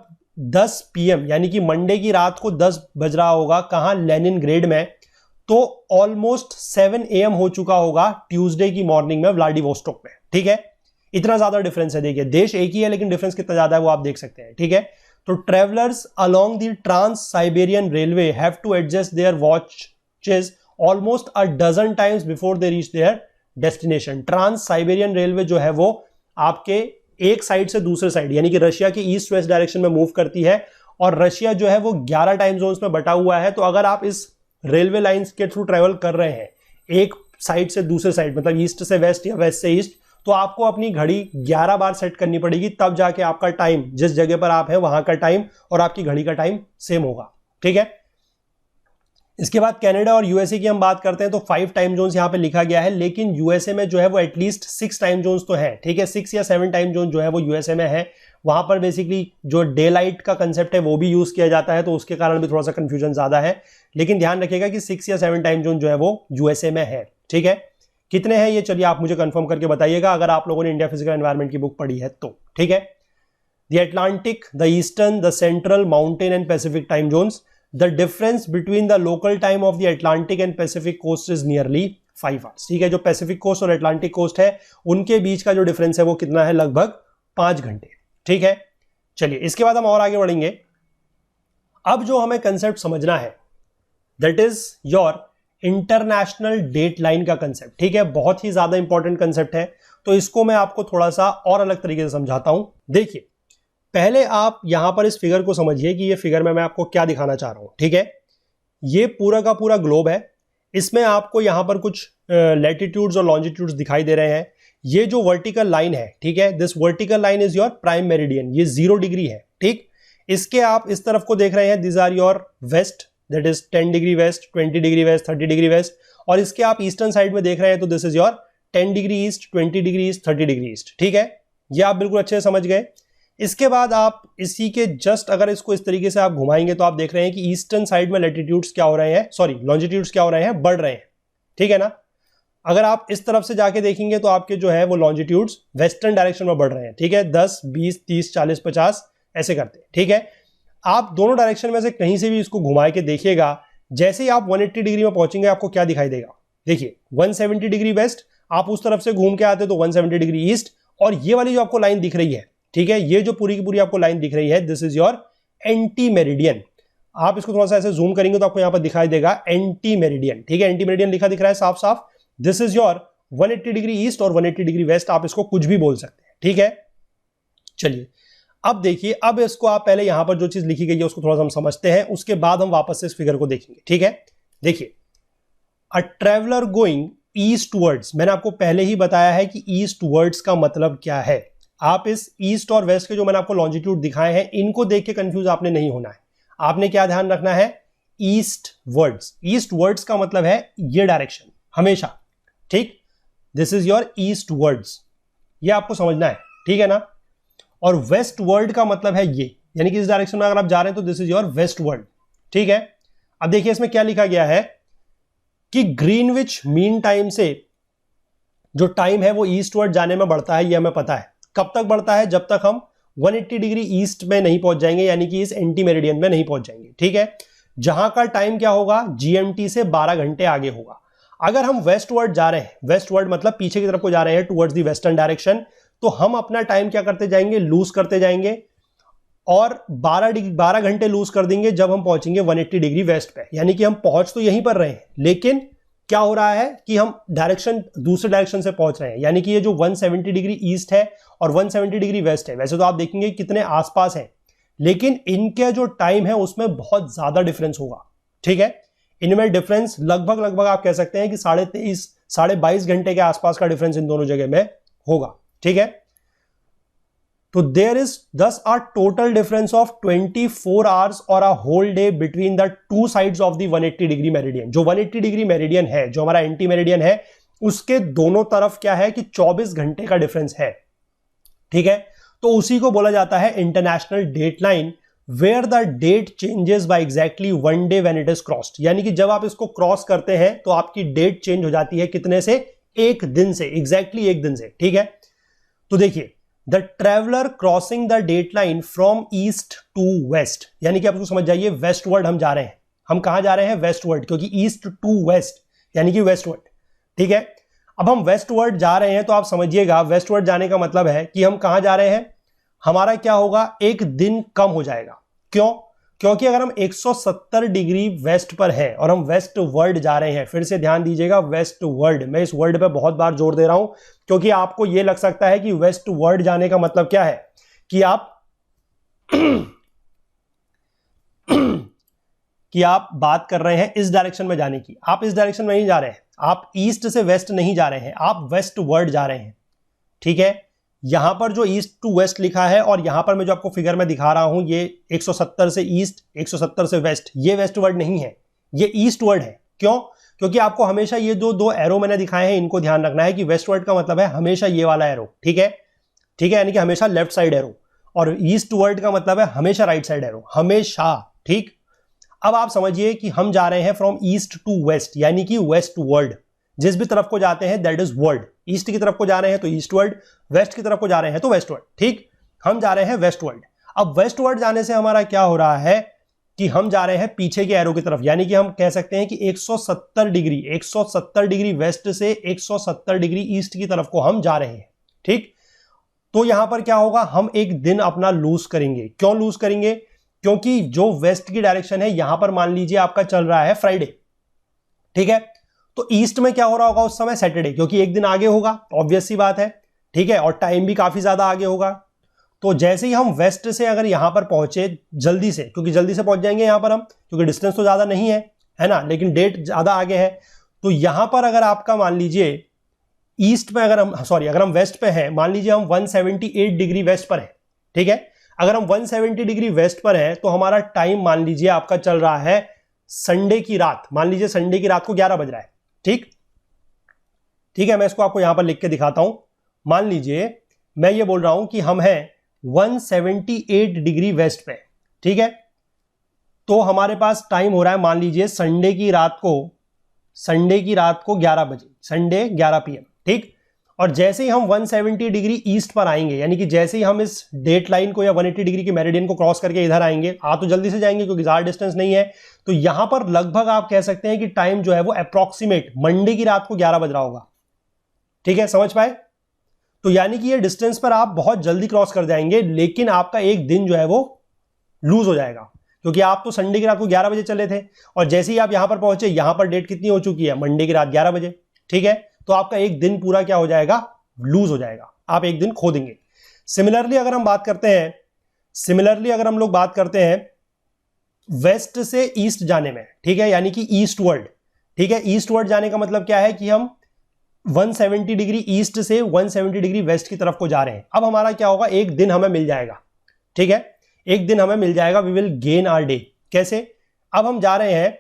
[SPEAKER 1] 10 PM यानी कि मंडे की रात को 10 बज रहा होगा कहां, लेनिनग्रेड में, तो ऑलमोस्ट 7 AM हो चुका होगा ट्यूसडे की मॉर्निंग में व्लादिवोस्टोक में, ठीक है। इतना ज्यादा डिफरेंस है, देखिए देश एक ही है लेकिन डिफरेंस कितना ज्यादा है वो आप देख सकते हैं, ठीक है। तो travellers along the trans Siberian railway have to adjust their watches almost a dozen times before they reach their destination. Trans Siberian railway जो है वो आपके एक साइड से दूसरे साइड यानी कि रशिया की ईस्ट वेस्ट डायरेक्शन में मूव करती है, और रशिया जो है वो 11 टाइम जोन्स में बटा हुआ है। तो अगर आप इस रेलवे लाइंस के थ्रू ट्रेवल कर रहे हैं एक साइड से दूसरे साइड, मतलब ईस्ट से वेस्ट या वेस्ट से ईस्ट, तो आपको अपनी घड़ी 11 बार सेट करनी पड़ेगी, तब जाके आपका टाइम जिस जगह पर आप है वहां का टाइम और आपकी घड़ी का टाइम सेम होगा, ठीक है। इसके बाद कनाडा और यूएसए की हम बात करते हैं तो 5 टाइम जोन्स यहां पे लिखा गया है, लेकिन यूएसए में जो है वो एटलीस्ट 6 टाइम जोन्स तो है, ठीक है। 6 या 7 टाइम जोन जो है वो यूएसए में है। वहां पर बेसिकली जो डे लाइट का कंसेप्ट है वो भी यूज किया जाता है, तो उसके कारण भी थोड़ा सा कंफ्यूजन ज्यादा है, लेकिन ध्यान रखिएगा कि 6 या 7 टाइम जोन जो है वो यूएसए में है, ठीक है। कितने हैं ये चलिए आप मुझे कंफर्म करके बताइएगा अगर आप लोगों ने इंडिया फिजिकल एनवायरनमेंट की बुक पढ़ी है तो, ठीक है। The Atlantic, the eastern, the central, mountain and Pacific time zones, the difference between the local time of the Atlantic and Pacific coast is nearly 5 hours, ठीक है। जो पैसिफिक कोस्ट और अटलांटिक कोस्ट है उनके बीच का जो डिफरेंस है वो कितना है, लगभग 5 घंटे, ठीक है। चलिए इसके बाद हम और आगे बढ़ेंगे। अब जो हमें कंसेप्ट समझना है that is your international date line का कंसेप्ट। ठीक है, बहुत ही ज्यादा इंपॉर्टेंट कंसेप्ट है, तो इसको मैं आपको थोड़ा सा और अलग तरीके से समझाता हूं। देखिए, पहले आप यहां पर इस फिगर को समझिए कि ये फिगर में मैं आपको क्या दिखाना चाह रहा हूं। ठीक है, ये पूरा का पूरा ग्लोब है, इसमें आपको यहां पर कुछ लैटिट्यूड्स और लॉन्जिट्यूड्स दिखाई दे रहे हैं। ये जो वर्टिकल लाइन है, ठीक है, this vertical line is your prime meridian, ये 0 डिग्री है। ठीक, इसके आप इस तरफ को देख रहे हैं, this are your west, that is 10 degree west, 20 degree west, 30 degree west, और इसके आप ईस्टर्न साइड में देख रहे हैं तो this is your 10 degree east, 20 degree east, 30 degree east. ठीक है, ये आप बिल्कुल अच्छे से समझ गए। इसके बाद आप इसी के जस्ट अगर इसको इस तरीके से आप घुमाएंगे तो आप देख रहे हैं कि ईस्टर्न साइड में लैटिट्यूड्स क्या हो रहे हैं, सॉरी लॉन्जिट्यूड्स क्या हो रहे हैं, बढ़ रहे हैं। ठीक है ना, अगर आप इस तरफ से जाके देखेंगे तो आपके जो है वो लॉन्जिट्यूड्स वेस्टर्न डायरेक्शन में बढ़ रहे हैं। ठीक है, 10, 20, 30, 40, 50 ऐसे करते हैं। ठीक है, आप दोनों डायरेक्शन में से कहीं से भी इसको घुमा के देखिएगा, जैसे ही आप 180 डिग्री में पहुंचेंगे आपको क्या दिखाई देगा। देखिए 170 डिग्री वेस्ट, आप उस तरफ से घूम के आते तो 170 डिग्री ईस्ट, और ये वाली जो आपको लाइन दिख रही है, ठीक है, ये जो पूरी की पूरी आपको लाइन दिख रही है, this is your anti meridian. आप इसको थोड़ा सा ऐसे जूम करेंगे तो आपको यहां पर दिखाई देगा एंटी मेरिडियन। ठीक है, एंटी मेरिडियन लिखा दिख रहा है साफ साफ। This is your 180 degree east और 180 डिग्री वेस्ट, आप इसको कुछ भी बोल सकते हैं। ठीक है, चलिए अब देखिए, अब इसको आप पहले यहां पर जो चीज लिखी गई है उसको थोड़ा सा हम समझते हैं, उसके बाद हम वापस से इस फिगर को देखेंगे। ठीक है, देखिए, अ ट्रेवलर गोइंग ईस्टवर्ड्स, मैंने आपको पहले ही बताया है कि ईस्टवर्ड्स का मतलब क्या है। आप इस ईस्ट और वेस्ट के जो मैंने आपको लॉन्जिट्यूड दिखाए हैं इनको देख के कंफ्यूज आपने नहीं होना है। आपने क्या ध्यान रखना है, ईस्ट वर्ड्स। ईस्ट वर्ड्स का मतलब है ये डायरेक्शन हमेशा। ठीक, this is your east words, ये आपको समझना है। ठीक है ना, और वेस्ट वर्ल्ड का मतलब है ये, यानी कि इस डायरेक्शन में अगर आप जा रहे हैं तो this is your west world. ठीक है, अब देखिए इसमें क्या लिखा गया है कि ग्रीनविच मीन टाइम से जो टाइम है वो ईस्टवर्ड जाने में बढ़ता है, ये हमें पता है। कब तक बढ़ता है, जब तक हम 180 डिग्री ईस्ट में नहीं पहुंच जाएंगे, यानी कि इस एंटी मेरिडियन में नहीं पहुंच जाएंगे। ठीक है, जहां का टाइम क्या होगा, जीएमटी से 12 घंटे आगे होगा। अगर हम वेस्टवर्ड जा रहे हैं, वेस्टवर्ड मतलब पीछे की तरफ को जा रहे हैं, टुवर्ड्स द वेस्टर्न डायरेक्शन, तो हम अपना टाइम क्या करते जाएंगे, लूज करते जाएंगे, और 12 घंटे लूज कर देंगे जब हम पहुंचेंगे 180 डिग्री वेस्ट पे। यानी कि हम पहुंच तो यहीं पर रहे हैं, लेकिन क्या हो रहा है कि हम डायरेक्शन दूसरे डायरेक्शन से पहुंच रहे हैं। यानी कि ये जो 170 डिग्री ईस्ट है और 170 डिग्री वेस्ट है, वैसे तो आप देखेंगे कितने आसपास हैं, लेकिन इनके जो टाइम है उसमें बहुत ज्यादा डिफरेंस होगा। ठीक है, इनमें डिफरेंस लगभग आप कह सकते हैं कि 23.5 साढ़े 22 घंटे के आसपास का डिफरेंस इन दोनों जगह में होगा। ठीक है, तो there is thus a total difference of 24 hours और a whole day between the two sides of the 180 degree meridian. जो 180 डिग्री मेरिडियन है, जो हमारा एंटी मेरिडियन है, उसके दोनों तरफ क्या है कि 24 घंटे का डिफरेंस है। ठीक है, तो उसी को बोला जाता है international date line, where the date changes by exactly 1 day when it is crossed. यानी कि जब आप इसको क्रॉस करते हैं तो आपकी डेट चेंज हो जाती है, कितने से, 1 दिन से, एग्जैक्टली 1 दिन से। ठीक है, तो देखिए, the traveller crossing the date line from east to west, यानी कि आप इसको समझ जाइए, वेस्टवर्ड हम जा रहे हैं। हम कहां जा रहे हैं, वेस्टवर्ड, क्योंकि ईस्ट टू वेस्ट यानी कि वेस्टवर्ड। ठीक है, अब हम वेस्टवर्ड जा रहे हैं तो आप समझिएगा, वेस्टवर्ड जाने का मतलब है कि हम कहां जा रहे हैं, हमारा क्या होगा, 1 दिन कम हो जाएगा। क्यों, क्योंकि अगर हम 170 डिग्री वेस्ट पर हैं और हम वेस्ट वर्ल्ड जा रहे हैं, फिर से ध्यान दीजिएगा, वेस्ट वर्ल्ड, मैं इस वर्ल्ड पे बहुत बार जोर दे रहा हूं क्योंकि आपको यह लग सकता है कि वेस्ट वर्ल्ड जाने का मतलब क्या है कि आप कि आप बात कर रहे हैं इस डायरेक्शन में जाने की। आप इस डायरेक्शन में नहीं जा रहे हैं, आप ईस्ट से वेस्ट नहीं जा रहे हैं, आप वेस्ट वर्ल्ड जा रहे हैं। ठीक है, यहां पर जो ईस्ट टू वेस्ट लिखा है और यहां पर मैं जो आपको फिगर में दिखा रहा हूं, ये 170 से ईस्ट, 170 से वेस्ट, ये वेस्ट वर्ड नहीं है, ये ईस्ट वर्ड है। क्यों, क्योंकि आपको हमेशा ये जो 2 एरो मैंने दिखाए हैं इनको ध्यान रखना है कि वेस्ट वर्ड का मतलब है हमेशा ये वाला एरो। ठीक है, ठीक है, यानी कि हमेशा लेफ्ट साइड एरो, और ईस्ट वर्ड का मतलब है हमेशा राइट साइड एरो, हमेशा। ठीक, अब आप समझिए कि हम जा रहे हैं फ्रॉम ईस्ट टू वेस्ट, यानी कि वेस्ट वर्ल्ड। जिस भी तरफ को जाते हैं दैट इज वर्ल्ड। ईस्ट की तरफ को जा रहे हैं तो ईस्ट वर्ल्ड, वेस्ट की तरफ को जा रहे हैं तो वेस्ट वर्ल्ड। ठीक, हम जा रहे हैं वेस्ट वर्ल्ड। अब वेस्ट वर्ल्ड जाने से हमारा क्या हो रहा है कि हम जा रहे हैं पीछे के एरो की तरफ, यानी कि हम कह सकते हैं कि 170 डिग्री वेस्ट से 170 डिग्री ईस्ट की तरफ को हम जा रहे हैं। ठीक, तो यहां पर क्या होगा, हम 1 दिन अपना लूज करेंगे। क्यों लूज करेंगे, क्योंकि जो वेस्ट की डायरेक्शन है, यहां पर मान लीजिए आपका चल रहा है फ्राइडे। ठीक है, तो ईस्ट में क्या हो रहा होगा उस समय? सैटरडे, क्योंकि एक दिन आगे होगा, ऑब्वियस सी बात है, ठीक है, और टाइम भी काफी ज्यादा आगे होगा। तो जैसे ही हम वेस्ट से अगर यहां पर पहुंचे जल्दी से, क्योंकि जल्दी से पहुंच जाएंगे यहां पर हम, क्योंकि डिस्टेंस तो ज्यादा नहीं है ना, लेकिन डेट ज्यादा आगे है। तो यहां पर अगर आपका मान लीजिए ईस्ट में अगर हम वेस्ट पे हैं, मान लीजिए हम 178 डिग्री वेस्ट पर है, ठीक है, अगर हम 170 डिग्री वेस्ट पर है तो हमारा टाइम मान लीजिए आपका चल रहा है संडे की रात, मान लीजिए संडे की रात को 11 बज रहा है, ठीक है, मैं इसको आपको यहां पर लिख के दिखाता हूं। मान लीजिए मैं ये बोल रहा हूं कि हम हैं 178 डिग्री वेस्ट पे, ठीक है, तो हमारे पास टाइम हो रहा है मान लीजिए संडे की रात को 11 बजे, संडे 11 PM, ठीक। और जैसे ही हम 170 डिग्री ईस्ट पर आएंगे, यानी कि जैसे ही हम इस डेट लाइन को या 180 डिग्री के मेरिडियन को क्रॉस करके इधर आएंगे, आ तो जल्दी से जाएंगे क्योंकि ज्यादा डिस्टेंस नहीं है, तो यहां पर लगभग आप कह सकते हैं कि टाइम जो है वो अप्रोक्सीमेट मंडे की रात को 11 बज रहा होगा, ठीक है, समझ पाए? तो यानी कि ये डिस्टेंस पर आप बहुत जल्दी क्रॉस कर जाएंगे, लेकिन आपका एक दिन जो है वो लूज हो जाएगा, क्योंकि आप तो संडे की रात को 11 बजे चले थे, और जैसे ही आप यहां पर पहुंचे, यहां पर डेट कितनी हो चुकी है? मंडे की रात 11 बजे, ठीक है, तो आपका एक दिन पूरा क्या हो जाएगा? लूज हो जाएगा, आप एक दिन खो देंगे। सिमिलरली अगर हम लोग बात करते हैं वेस्ट से ईस्ट जाने में, ठीक है, यानी कि ईस्टवर्ड, ठीक है, ईस्टवर्ड जाने का मतलब क्या है कि हम 170 डिग्री ईस्ट से 170 डिग्री वेस्ट की तरफ को जा रहे हैं। अब हमारा क्या होगा? एक दिन हमें मिल जाएगा, ठीक है, एक दिन हमें मिल जाएगा, we will gain our day. कैसे? अब हम जा रहे हैं,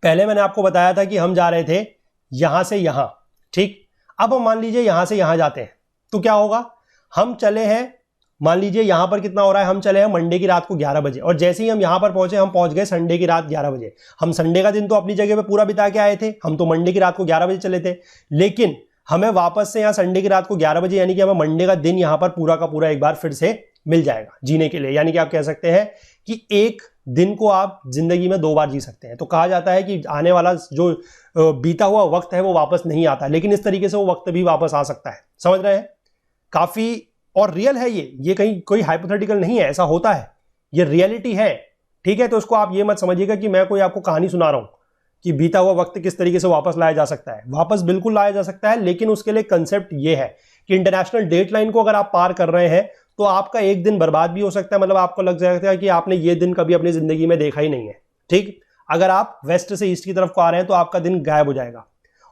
[SPEAKER 1] पहले मैंने आपको बताया था कि हम जा रहे थे यहां से यहां, ठीक, अब हम मान लीजिए यहां से यहां जाते हैं, तो क्या होगा? हम चले हैं, मान लीजिए यहां पर कितना हो रहा है? हम चले हैं मंडे की रात को 11 बजे, और जैसे ही हम यहां पर पहुंचे, हम पहुंच गए संडे की रात 11 बजे। हम संडे का दिन तो अपनी जगह पे पूरा बिता के आए थे, हम तो मंडे की रात को 11 बजे चले थे, लेकिन हमें वापस से यहां संडे की रात को 11 बजे, यानी कि हमें मंडे का दिन यहां पर पूरा का पूरा एक बार फिर से मिल जाएगा जीने के लिए। यानी कि आप कह सकते हैं कि एक दिन को आप जिंदगी में 2 बार जी सकते हैं। तो कहा जाता है कि आने वाला जो बीता हुआ वक्त है वो वापस नहीं आता, लेकिन इस तरीके से वो वक्त भी वापस आ सकता है। समझ रहे हैं? काफी और रियल है ये कहीं कोई हाइपोथेटिकल नहीं है, ऐसा होता है, ये रियलिटी है, ठीक है। तो इसको आप ये मत समझिएगा कि मैं कोई आपको कहानी सुना रहा हूं कि बीता हुआ वक्त किस तरीके से वापस लाया जा सकता है। वापस बिल्कुल लाया जा सकता है, लेकिन उसके लिए कंसेप्ट ये है कि इंटरनेशनल डेट लाइन को अगर आप पार कर रहे हैं तो आपका एक दिन बर्बाद भी हो सकता है, मतलब आपको लग जाएगा कि आपने ये दिन कभी अपनी जिंदगी में देखा ही नहीं है, ठीक। अगर आप वेस्ट से ईस्ट की तरफ को आ रहे हैं तो आपका दिन गायब हो जाएगा,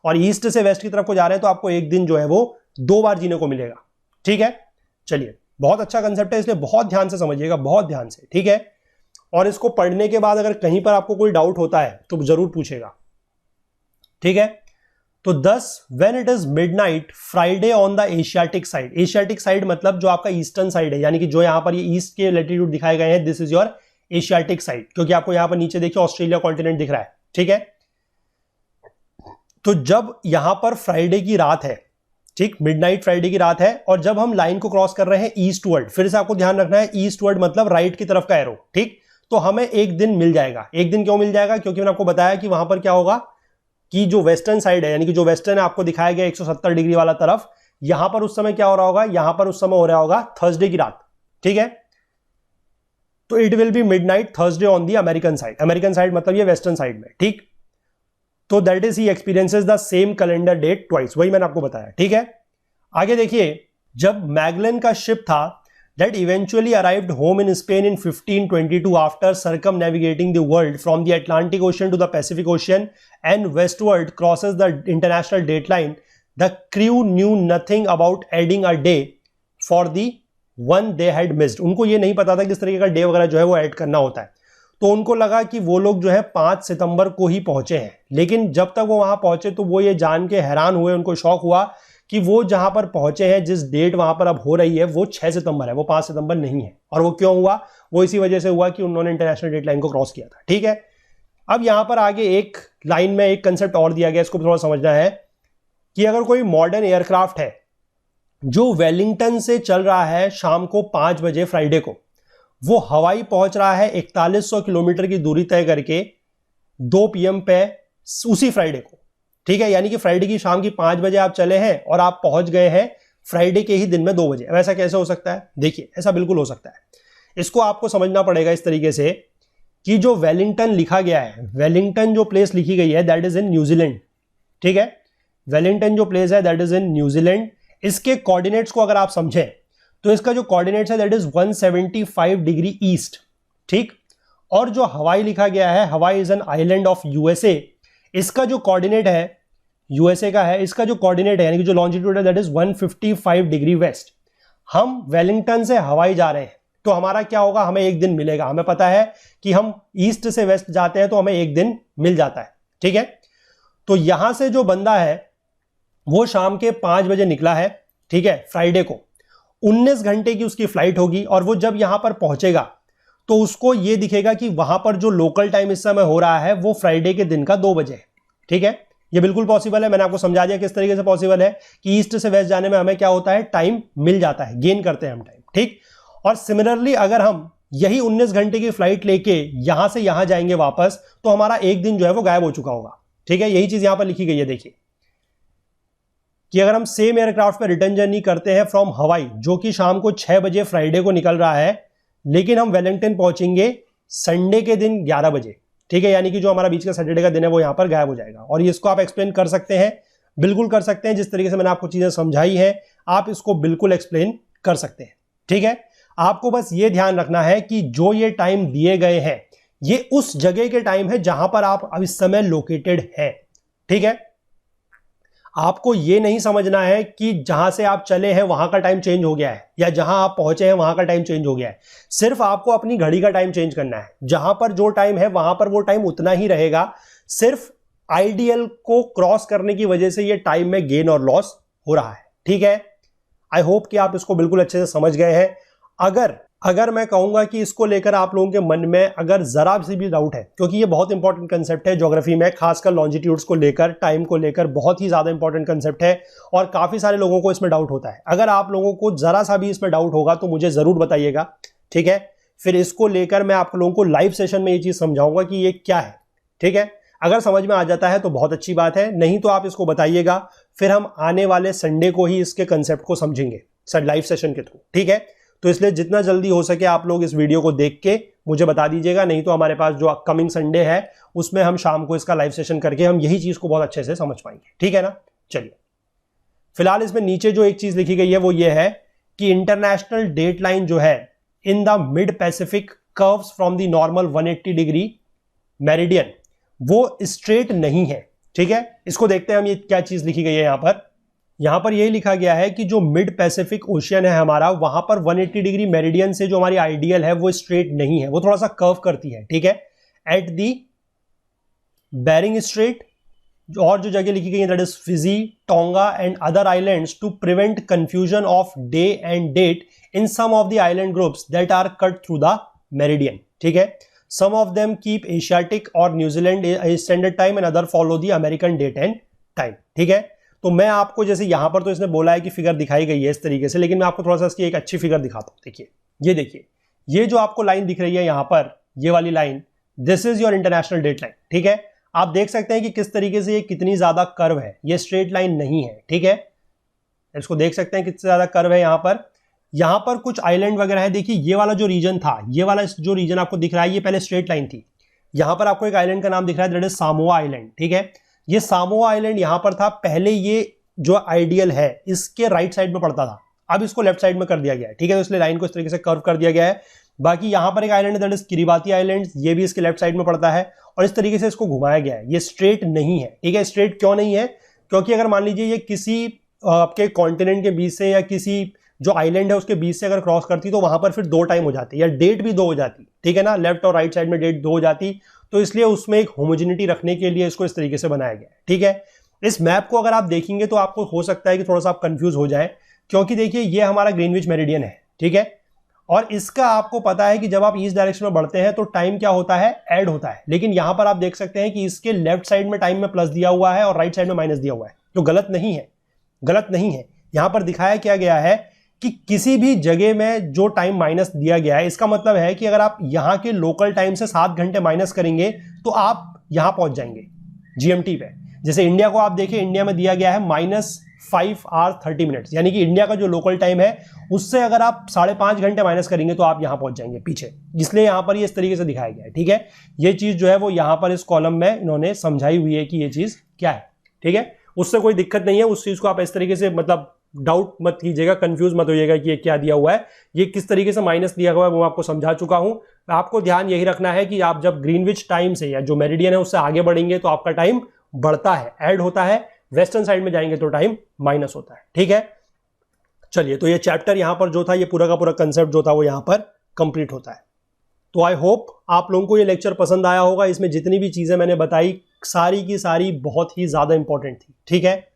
[SPEAKER 1] और ईस्ट से वेस्ट की तरफ को जा रहे हैं तो आपको एक दिन जो है वो 2 बार जीने को मिलेगा, ठीक है। चलिए, बहुत अच्छा कंसेप्ट है, इसलिए बहुत ध्यान से समझिएगा, बहुत ध्यान से, ठीक है। और इसको पढ़ने के बाद अगर कहीं पर आपको कोई डाउट होता है तो जरूर पूछेगा, ठीक है। तो 10 when it is midnight Friday on the Asiatic side. Asiatic side मतलब जो आपका ईस्टर्न साइड है, यानी कि जो यहां पर ये ईस्ट के लैटिट्यूड दिखाए गए हैं, this is your Asiatic side, क्योंकि आपको यहां पर नीचे देखिए ऑस्ट्रेलिया कॉन्टिनेंट दिख रहा है, ठीक है। तो जब यहां पर फ्राइडे की रात है, ठीक, मिडनाइट फ्राइडे की रात है, और जब हम लाइन को क्रॉस कर रहे हैं ईस्टवर्ड, फिर से आपको ध्यान रखना है ईस्टवर्ड मतलब राइट की तरफ का एरो, ठीक, तो हमें एक दिन मिल जाएगा। एक दिन क्यों मिल जाएगा? क्योंकि मैंने आपको बताया कि वहां पर क्या होगा कि जो वेस्टर्न साइड है, यानी कि जो वेस्टर्न है आपको दिखाया गया 170 डिग्री वाला तरफ, यहां पर उस समय क्या हो रहा होगा? यहां पर उस समय हो रहा होगा थर्सडे की रात, ठीक है। तो it will be midnight Thursday on the American side. American side मतलब ये वेस्टर्न साइड में, ठीक। तो that is he experiences the same calendar date twice, वही मैंने आपको बताया, ठीक है। आगे देखिए, जब मैगलन का शिप था that eventually arrived home in Spain in 1522 after circumnavigating the world from the Atlantic Ocean to the Pacific Ocean and westward crosses the international date line, the crew knew nothing about adding a day for the one they had missed. उनको ये नहीं पता था किस तरीके का day वगैरह जो है वो ऐड करना होता है, तो उनको लगा कि वो लोग जो है 5 सितंबर को ही पहुंचे हैं। लेकिन जब तक वो वहां पहुंचे तो वो ये जान के हैरान हुए, उनको शौक हुआ कि वो जहां पर पहुंचे हैं, जिस डेट वहां पर अब हो रही है वो 6 सितंबर है, वो 5 सितंबर नहीं है। और वो क्यों हुआ? वो इसी वजह से हुआ कि उन्होंने इंटरनेशनल डेट लाइन को क्रॉस किया था, ठीक है। अब यहां पर आगे एक लाइन में एक कंसेप्ट और दिया गया, इसको थोड़ा समझना है कि अगर कोई मॉडर्न एयरक्राफ्ट है जो वेलिंगटन से चल रहा है शाम को 5 बजे फ्राइडे को, वो हवाई पहुंच रहा है 4100 किलोमीटर की दूरी तय करके 2 PM पे उसी फ्राइडे को, ठीक है। यानी कि फ्राइडे की शाम की 5 बजे आप चले हैं और आप पहुंच गए हैं फ्राइडे के ही दिन में 2 बजे। ऐसा कैसे हो सकता है? देखिए, ऐसा बिल्कुल हो सकता है। इसको आपको समझना पड़ेगा इस तरीके से कि जो वेलिंगटन लिखा गया है, वेलिंगटन जो प्लेस लिखी गई है दैट इज इन न्यूजीलैंड, ठीक है। वेलिंगटन जो प्लेस है दैट इज इन न्यूजीलैंड। इसके कोऑर्डिनेट्स को अगर आप समझें तो इसका जो कोऑर्डिनेट्स है दैट इज 175 डिग्री ईस्ट, ठीक। और जो हवाई लिखा गया है, हवाई is an island of USA, इसका जो कोऑर्डिनेट है यूएसए का है, इसका जो कोऑर्डिनेट है यानी कि जो लॉन्जिट्यूड है दैट इज 155 डिग्री वेस्ट। हम वेलिंगटन से हवाई जा रहे हैं तो हमारा क्या होगा, हमें एक दिन मिलेगा। हमें पता है कि हम ईस्ट से वेस्ट जाते हैं तो हमें एक दिन मिल जाता है, ठीक है। तो यहां से जो बंदा है वो शाम के 5 बजे निकला है, ठीक है, फ्राइडे को। 19 घंटे की उसकी फ्लाइट होगी और वो जब यहां पर पहुंचेगा तो उसको ये दिखेगा कि वहां पर जो लोकल टाइम इस समय हो रहा है वो फ्राइडे के दिन का 2 बजे है, ठीक है। ये बिल्कुल पॉसिबल है, मैंने आपको समझा दिया किस तरीके से पॉसिबल है कि ईस्ट से वेस्ट जाने में हमें क्या होता है, टाइम मिल जाता है, गेन करते हैं हम टाइम, ठीक। और सिमिलरली अगर हम यही 19 घंटे की फ्लाइट लेके यहां से यहां जाएंगे वापस तो हमारा एक दिन जो है वो गायब हो चुका होगा, ठीक है। यही चीज यहां पर लिखी गई है, देखिए कि अगर हम सेम एयरक्राफ्ट पर रिटर्न जर्नी करते हैं फ्रॉम हवाई, जो कि शाम को 6 बजे फ्राइडे को निकल रहा है, लेकिन हम वेलिंगटन पहुंचेंगे संडे के दिन 11 बजे, ठीक है। यानी कि जो हमारा बीच का सैटरडे का दिन है वो यहां पर गायब हो जाएगा। और इसको आप एक्सप्लेन कर सकते हैं, बिल्कुल कर सकते हैं, जिस तरीके से मैंने आपको चीजें समझाई है आप इसको बिल्कुल एक्सप्लेन कर सकते हैं, ठीक है। आपको बस ये ध्यान रखना है कि जो ये टाइम दिए गए हैं ये उस जगह के टाइम है जहां पर आप अब इस समय लोकेटेड हैं, ठीक है। आपको ये नहीं समझना है कि जहां से आप चले हैं वहां का टाइम चेंज हो गया है या जहां आप पहुंचे हैं वहां का टाइम चेंज हो गया है। सिर्फ आपको अपनी घड़ी का टाइम चेंज करना है, जहां पर जो टाइम है वहां पर वो टाइम उतना ही रहेगा। सिर्फ आइडियल को क्रॉस करने की वजह से ये टाइम में गेन और लॉस हो रहा है, ठीक है। आई होप कि आप इसको बिल्कुल अच्छे से समझ गए हैं। अगर मैं कहूंगा कि इसको लेकर आप लोगों के मन में अगर जरा सी भी डाउट है, क्योंकि ये बहुत इंपॉर्टेंट कंसेप्ट है ज्योग्राफी में, खासकर लॉन्जिट्यूड्स को लेकर, टाइम को लेकर बहुत ही ज्यादा इंपॉर्टेंट कंसेप्ट है और काफी सारे लोगों को इसमें डाउट होता है। अगर आप लोगों को जरा सा भी इसमें डाउट होगा तो मुझे जरूर बताइएगा, ठीक है। फिर इसको लेकर मैं आप लोगों को लाइव सेशन में ये चीज समझाऊंगा कि ये क्या है, ठीक है। अगर समझ में आ जाता है तो बहुत अच्छी बात है, नहीं तो आप इसको बताइएगा, फिर हम आने वाले संडे को ही इसके कंसेप्ट को समझेंगे सर लाइव सेशन के थ्रू, ठीक है। तो इसलिए जितना जल्दी हो सके आप लोग इस वीडियो को देख के मुझे बता दीजिएगा, नहीं तो हमारे पास जो अपकमिंग संडे है उसमें हम शाम को इसका लाइव सेशन करके हम यही चीज को बहुत अच्छे से समझ पाएंगे, ठीक है ना। चलिए, फिलहाल इसमें नीचे जो एक चीज लिखी गई है वो ये है कि इंटरनेशनल डेट लाइन जो है in the mid Pacific curves from the normal 180 degree meridian वो स्ट्रेट नहीं है, ठीक है। इसको देखते हैं हम, ये क्या चीज लिखी गई है यहां पर यही लिखा गया है कि जो मिड पैसिफिक ओशियन है हमारा, वहां पर 180 डिग्री मेरिडियन से जो हमारी आइडियल है वो स्ट्रेट नहीं है, वो थोड़ा सा कर्व करती है, ठीक है। एट दी बेरिंग स्ट्रेट और जो जगह लिखी गई है that is Fiji, Tonga and other islands to prevent confusion of day and date in some of the island groups that are cut through the meridian, ठीक है। Some of them keep Asiatic और New Zealand standard time and other follow the American date and time, ठीक है। तो मैं आपको जैसे यहां पर तो इसने बोला है कि फिगर दिखाई गई है इस तरीके से, लेकिन मैं आपको थोड़ा सा इसकी एक अच्छी फिगर दिखाता हूं। देखिए, ये देखिए, ये जो आपको लाइन दिख रही है यहां पर, ये वाली line, this is your international date line, ठीक है। आप देख सकते हैं कि किस तरीके से ये कितनी ज्यादा कर्व है, ये स्ट्रेट लाइन नहीं है, ठीक है। इसको देख सकते हैं कितनी ज्यादा कर्व है यहां पर कुछ आइलैंड वगैरह है। देखिए, ये वाला जो रीजन था, ये वाला जो रीजन आपको दिख रहा है, ये पहले स्ट्रेट लाइन थी। यहां पर आपको एक आइलैंड का नाम दिख रहा है दैट इज सामोआ आइलैंड, ठीक है। ये सामोआ आइलैंड यहां पर था पहले, ये जो आइडियल है इसके राइट साइड में पड़ता था, अब इसको लेफ्ट साइड में कर दिया गया है, ठीक है। तो इसलिए लाइन को इस तरीके से कर्व कर दिया गया है। बाकी यहां पर एक आइलैंड है दैट इज किरिबाती आइलैंड, ये भी इसके लेफ्ट साइड में पड़ता है और इस तरीके से इसको घुमाया गया है। ये स्ट्रेट नहीं है, ठीक है। स्ट्रेट क्यों नहीं है? क्योंकि अगर मान लीजिए ये किसी आपके कॉन्टिनेंट के बीच से या किसी जो आइलैंड है उसके बीच से अगर क्रॉस करती तो वहां पर फिर 2 टाइम हो जाती या डेट भी 2 हो जाती, ठीक है ना। लेफ्ट और राइट साइड में डेट 2 हो जाती, तो इसलिए उसमें एक होमोजेनिटी रखने के लिए इसको इस तरीके से बनाया गया है, ठीक है। इस मैप को अगर आप देखेंगे तो आपको हो सकता है कि थोड़ा सा आप कंफ्यूज हो जाए, क्योंकि देखिए ये हमारा ग्रीनविच मेरिडियन है, ठीक है। और इसका आपको पता है कि जब आप ईस्ट डायरेक्शन में बढ़ते हैं तो टाइम क्या होता है, ऐड होता है। लेकिन यहां पर आप देख सकते हैं कि इसके लेफ्ट साइड में टाइम में प्लस दिया हुआ है और राइट साइड में माइनस दिया हुआ है, जो गलत नहीं है, गलत नहीं है। यहां पर दिखाया क्या गया है कि किसी भी जगह में जो टाइम माइनस दिया गया है, इसका मतलब है कि अगर आप यहां के लोकल टाइम से 7 घंटे माइनस करेंगे तो आप यहां पहुंच जाएंगे जीएमटी पे। जैसे इंडिया को आप देखें, इंडिया में दिया गया है -5 आवर 30 मिनट्स, यानी कि इंडिया का जो लोकल टाइम है उससे अगर आप 5.5 घंटे माइनस करेंगे तो आप यहां पहुंच जाएंगे पीछे, इसलिए यहां पर ये इस तरीके से दिखाया गया है, ठीक है। ये चीज जो है वो यहां पर इस कॉलम में इन्होंने समझाई हुई है कि ये चीज क्या है, ठीक है, उससे कोई दिक्कत नहीं है। उस चीज को आप इस तरीके से मतलब डाउट मत कीजिएगा, कंफ्यूज मत होइएगा कि ये क्या दिया हुआ है, ये किस तरीके से माइनस दिया हुआ है वो आपको समझा चुका हूं। आपको ध्यान यही रखना है कि आप जब ग्रीनविच टाइम से या जो मेरिडियन है उससे आगे बढ़ेंगे तो आपका टाइम बढ़ता है, ऐड होता है, वेस्टर्न साइड में जाएंगे तो टाइम माइनस होता है। ठीक है, चलिए, तो ये चैप्टर यहां पर जो था, ये पूरा का पूरा कंसेप्ट जो था वो यहां पर कंप्लीट होता है। तो आई होप आप लोगों को ये लेक्चर पसंद आया होगा। इसमें जितनी भी चीजें मैंने बताई सारी की सारी बहुत ही ज्यादा इंपॉर्टेंट थी। ठीक है,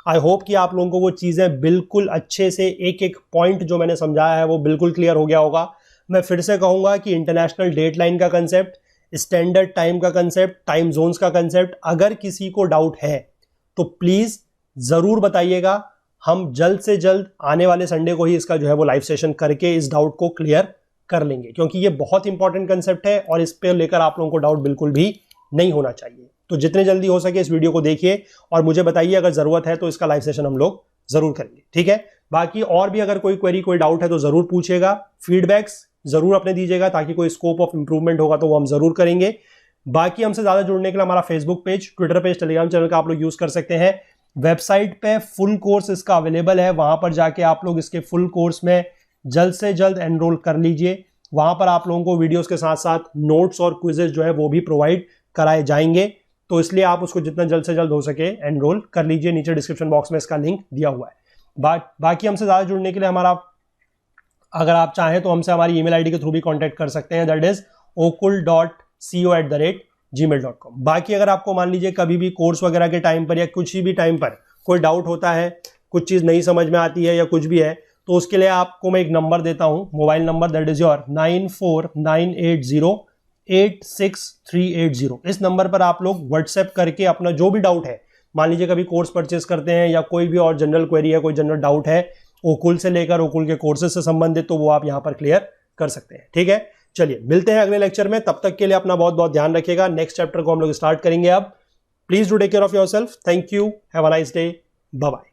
[SPEAKER 1] आई होप कि आप लोगों को वो चीजें बिल्कुल अच्छे से एक एक पॉइंट जो मैंने समझाया है वो बिल्कुल क्लियर हो गया होगा। मैं फिर से कहूंगा कि इंटरनेशनल डेट लाइन का कंसेप्ट, स्टैंडर्ड टाइम का कंसेप्ट, टाइम जोन्स का कंसेप्ट, अगर किसी को डाउट है तो प्लीज जरूर बताइएगा। हम जल्द से जल्द आने वाले संडे को ही इसका जो है वो लाइव सेशन करके इस डाउट को क्लियर कर लेंगे, क्योंकि ये बहुत इंपॉर्टेंट कंसेप्ट है और इस पे लेकर आप लोगों को डाउट बिल्कुल भी नहीं होना चाहिए। तो जितने जल्दी हो सके इस वीडियो को देखिए और मुझे बताइए, अगर जरूरत है तो इसका लाइव सेशन हम लोग जरूर करेंगे। ठीक है, बाकी और भी अगर कोई क्वेरी, कोई डाउट है तो जरूर पूछिएगा, फीडबैक्स जरूर अपने दीजिएगा, ताकि कोई स्कोप ऑफ इंप्रूवमेंट होगा तो वो हम जरूर करेंगे। बाकी हमसे ज्यादा जुड़ने के लिए हमारा Facebook page, Twitter page, Telegram channel का आप लोग यूज कर सकते हैं। वेबसाइट पे फुल कोर्स इसका अवेलेबल है, वहां पर जाके आप लोग इसके फुल कोर्स में जल्द से जल्द एनरोल कर लीजिए। वहां पर आप लोगों को वीडियोस के साथ साथ नोट्स और क्विजेज जो है वो भी प्रोवाइड कराए जाएंगे, तो इसलिए आप उसको जितना जल्द से जल्द हो सके एनरोल कर लीजिए। नीचे डिस्क्रिप्शन बॉक्स में इसका लिंक दिया हुआ है। बाकी हमसे ज्यादा जुड़ने के लिए हमारा, अगर आप चाहें तो हमसे हमारी ईमेल आईडी के थ्रू भी कांटेक्ट कर सकते हैं, दैट इज okul.co@gmail.com। बाकी अगर आपको मान लीजिए कभी भी कोर्स वगैरह के टाइम पर या कुछ भी टाइम पर कोई डाउट होता है, कुछ चीज नहीं समझ में आती है या कुछ भी है, तो उसके लिए आपको मैं एक नंबर देता हूं, mobile number, that is your 9498086380। इस नंबर पर आप लोग व्हाट्सएप करके अपना जो भी डाउट है, मान लीजिए कभी कोर्स परचेस करते हैं या कोई भी और जनरल क्वेरी है, कोई जनरल डाउट है ओकुल से लेकर ओकुल के कोर्सेज से संबंधित, तो वो आप यहां पर क्लियर कर सकते हैं। ठीक है, चलिए मिलते हैं अगले लेक्चर में, तब तक के लिए अपना बहुत बहुत ध्यान रखिएगा। नेक्स्ट चैप्टर को हम लोग स्टार्ट करेंगे अब। Please do take care of yourself. Thank you, have a nice day, bye bye.